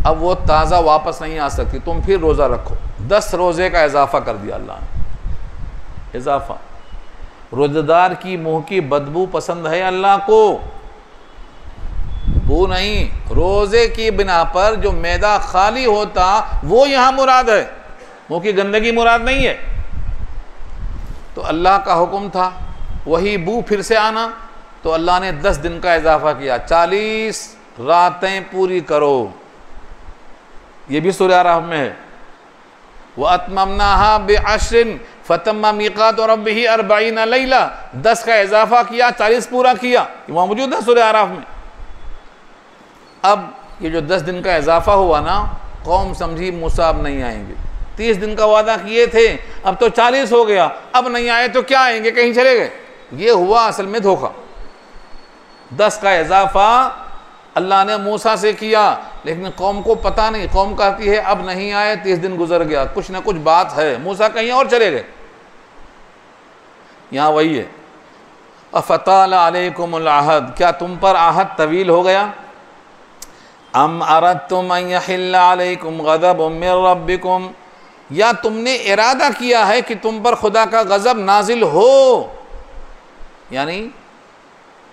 अब वो ताज़ा वापस नहीं आ सकती, तुम फिर रोज़ा रखो। 10 रोज़े का इजाफ़ा कर दिया अल्लाह ने। इजाफ़ा, रोज़ेदार की मुँह की बदबू पसंद है अल्लाह को, वो नहीं, रोज़े की बिना पर जो मैदा खाली होता वो यहाँ मुराद है, मुँह की गंदगी मुराद नहीं है। तो अल्लाह का हुक्म था वही बू फिर से आना, तो अल्लाह ने 10 दिन का इजाफ़ा किया, 40 रातें पूरी करो। ये भी सूरह आराफ में है। व अतममनाहा बिअश्रिन फतम्मा मीक़ात रब्बिही 40 लैला, 10 का इजाफ़ा किया, 40 पूरा किया। वहाँ मौजूद है सूरह आराफ में। अब ये जो 10 दिन का इजाफ़ा हुआ ना, कौम समझी मूसा अब नहीं आएंगे। 30 दिन का वादा किए थे, अब तो 40 हो गया, अब नहीं आए तो क्या आएंगे, कहीं चले गए। ये हुआ असल में धोखा। 10 का इजाफ़ा अल्लाह ने मूसा से किया, लेकिन कौम को पता नहीं। कौम कहती है अब नहीं आए, 30 दिन गुजर गया, कुछ ना कुछ बात है, मूसा कहीं और चले गए। यहाँ वही है, अफ़ताल अलैकुमुल अहद, क्या तुम पर आहद तवील हो गया? अम अरदतुम अन यहिल्ला अलैकुम गज़बुम मिन रब्बिकुम, या तुमने इरादा किया है कि तुम पर खुदा का गज़ब नाजिल हो। यानी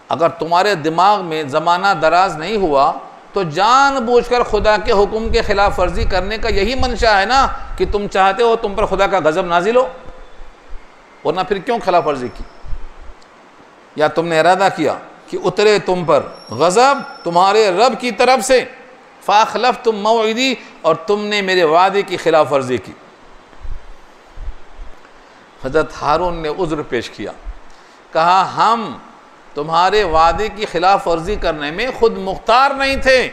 अगर तुम्हारे दिमाग में ज़माना दराज नहीं हुआ तो जानबूझकर खुदा के हुक्म के ख़िलाफ़ वर्जी करने का यही मंशा है ना, कि तुम चाहते हो तुम पर खुदा का गज़ब नाजिल हो, वरना फिर क्यों खिलाफ वर्जी की? या तुमने इरादा किया कि उतरे तुम पर गज़ब तुम्हारे रब की तरफ से, फ़ाख़लफ़ तुम मौइदी, और तुमने मेरे वादे की खिलाफ वर्जी की। हज़रत हारून ने उज़्र पेश किया, कहा हम तुम्हारे वादे की खिलाफ वर्जी करने में खुद मुख्तार नहीं थे,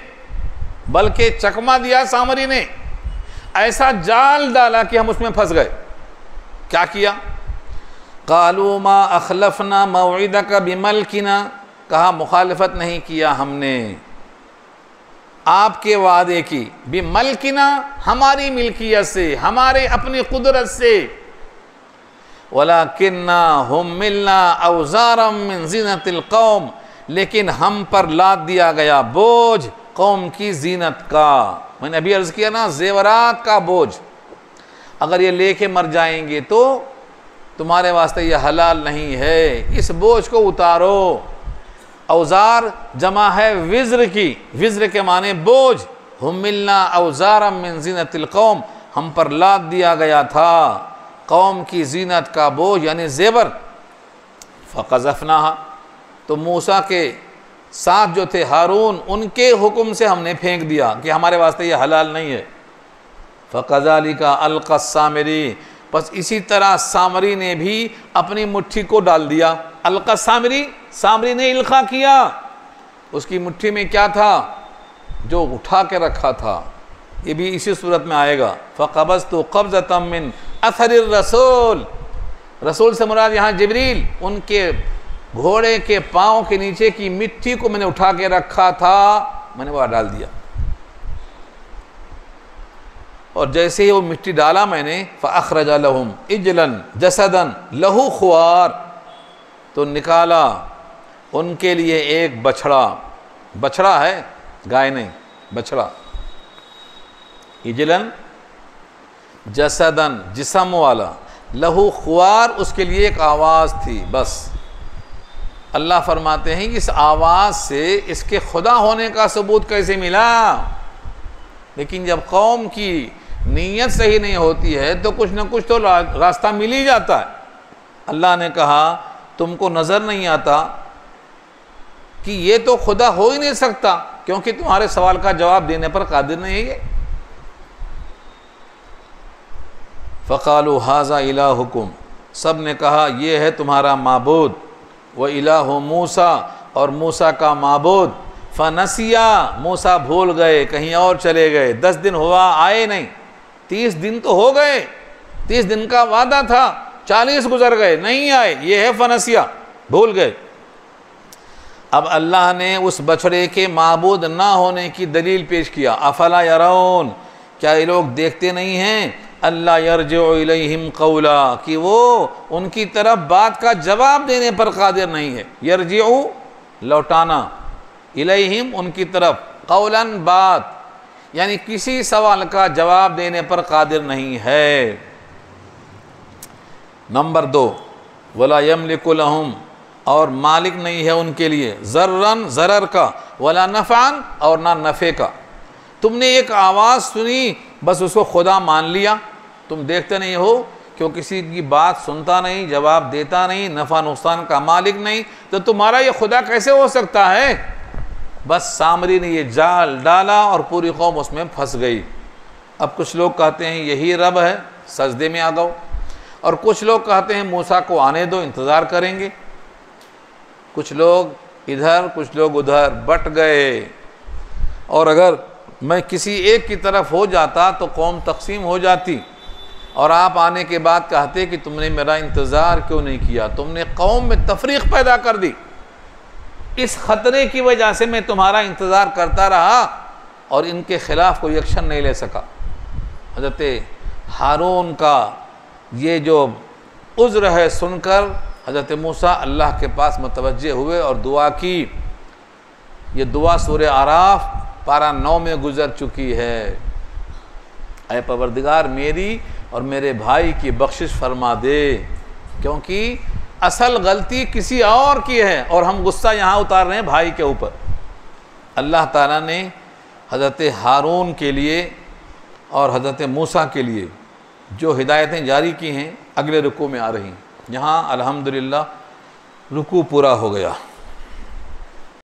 बल्कि चकमा दिया सामरी ने, ऐसा जाल डाला कि हम उसमें फंस गए। क्या किया? क़ालू मा अखलफ़ना मौइदका बिमल्किना, कहा मुखालफत नहीं किया हमने आपके वादे की, बिमल्किना हमारी मिल्कियत से, हमारे अपनी कुदरत से, वलाकिन्ना हुम्मिलना औज़ारम मिन ज़ीनतिल कौम, लेकिन हम पर लाद दिया गया बोझ कौम की जीनत का। मैंने अभी अर्ज़ किया ना, जेवरात का बोझ, अगर ये लेके मर जाएंगे तो तुम्हारे वास्ते ये हलाल नहीं है, इस बोझ को उतारो। औज़ार जमा है विज़्र की, विज़्र के माने बोझ। हुम्मिलना औज़ारम मिन ज़ीनतिल कौम, हम पर लाद दिया गया था कौम की जीनत का बोझ यानी जेवर। फ़क़ज़फ़नाहा, तो मूसा के साथ जो थे हारून, उनके हुक्म से हमने फेंक दिया कि हमारे वास्ते ये हलाल नहीं है। फ़क़ज़ालिका अलक़ा सामरी, बस इसी तरह सामरी ने भी अपनी मुट्ठी को डाल दिया। अलक़ा सामरी, सामरी ने इल्क़ा किया, उसकी मुट्ठी में क्या था, जो उठा के रखा था। ये भी इसी सूरत में आएगा। फ़क़बज़्तु क़ब्ज़तम मिन अथरिर रसूल, रसूल से मुराद यहाँ जिब्रील, उनके घोड़े के पाँव के नीचे की मिट्टी को मैंने उठा के रखा था, मैंने वह डाल दिया। और जैसे ही वो मिट्टी डाला मैंने, फ़अख़रज लहुम इजलन जसदन लहू ख़ुवार, तो निकाला उनके लिए एक बछड़ा, बछड़ा है गाय नहीं, बछड़ा। इजलन जसदन जिस्म वाला, लहू ख़ुवार उसके लिए एक आवाज़ थी। बस अल्लाह फरमाते हैं कि इस आवाज़ से इसके खुदा होने का सबूत कैसे मिला। लेकिन जब कौम की नीयत सही नहीं होती है तो कुछ न कुछ तो रास्ता मिल ही जाता है। अल्लाह ने कहा तुमको नज़र नहीं आता कि ये तो खुदा हो ही नहीं सकता, क्योंकि तुम्हारे सवाल का जवाब देने पर कादिर नहीं है। फ़क़ालू हाज़ा इलाहुकुम, सब ने कहा ये है तुम्हारा माबूद, व इलाहु मूसा, और मूसा का माबूद। फ़नसिया, मूसा भूल गए, कहीं और चले गए। 10 दिन हुआ आए नहीं, 30 दिन तो हो गए, 30 दिन का वादा था, 40 गुजर गए नहीं आए, ये है फ़नसिया, भूल गए। अब अल्लाह ने उस बछड़े के माबूद ना होने की दलील पेश किया। अफला यरौन, क्या ये लोग देखते नहीं हैं, अल्लाह यरजिउ इलैहिम क़ौला, कि वो उनकी तरफ बात का जवाब देने पर कादिर नहीं है। यरजिउ लौटाना, इलैहिम उनकी तरफ, क़ौलन बात, यानी किसी सवाल का जवाब देने पर कादिर नहीं है। नंबर 2, वला यमलिकु लहुम, और मालिक नहीं है उनके लिए, ज़र्रन ज़रर का, वला नफ़अन, और ना नफ़े का। तुमने एक आवाज़ सुनी, बस उसको खुदा मान लिया। तुम देखते नहीं हो क्यों, किसी की बात सुनता नहीं, जवाब देता नहीं, नफ़ा नुकसान का मालिक नहीं, तो तुम्हारा ये खुदा कैसे हो सकता है। बस सामरी ने ये जाल डाला और पूरी कौम उसमें फंस गई। अब कुछ लोग कहते हैं यही रब है, सजदे में आ गओ, और कुछ लोग कहते हैं मूसा को आने दो, इंतज़ार करेंगे। कुछ लोग इधर कुछ लोग उधर बट गए, और अगर मैं किसी एक की तरफ हो जाता तो कौम तकसीम हो जाती, और आप आने के बाद कहते कि तुमने मेरा इंतज़ार क्यों नहीं किया, तुमने कौम में तफरीक पैदा कर दी। इस ख़तरे की वजह से मैं तुम्हारा इंतज़ार करता रहा और इनके ख़िलाफ़ कोई एक्शन नहीं ले सका। हज़रत हारून का ये जो उज़्र है सुनकर हज़रत मूसा अल्लाह के पास मुतवज्जे हुए और दुआ की। ये दुआ सूरह आराफ पारा 9 में गुज़र चुकी है। ऐ परवरदिगार, मेरी और मेरे भाई की बख्शिश फरमा दे, क्योंकि असल गलती किसी और की है और हम गुस्सा यहाँ उतार रहे हैं भाई के ऊपर। अल्लाह ताला ने हज़रत हारून के लिए और हज़रत मूसा के लिए जो हिदायतें जारी की हैं अगले रुकू में आ रही हैं। यहाँ अल्हम्दुलिल्लाह रुकू पूरा हो गया।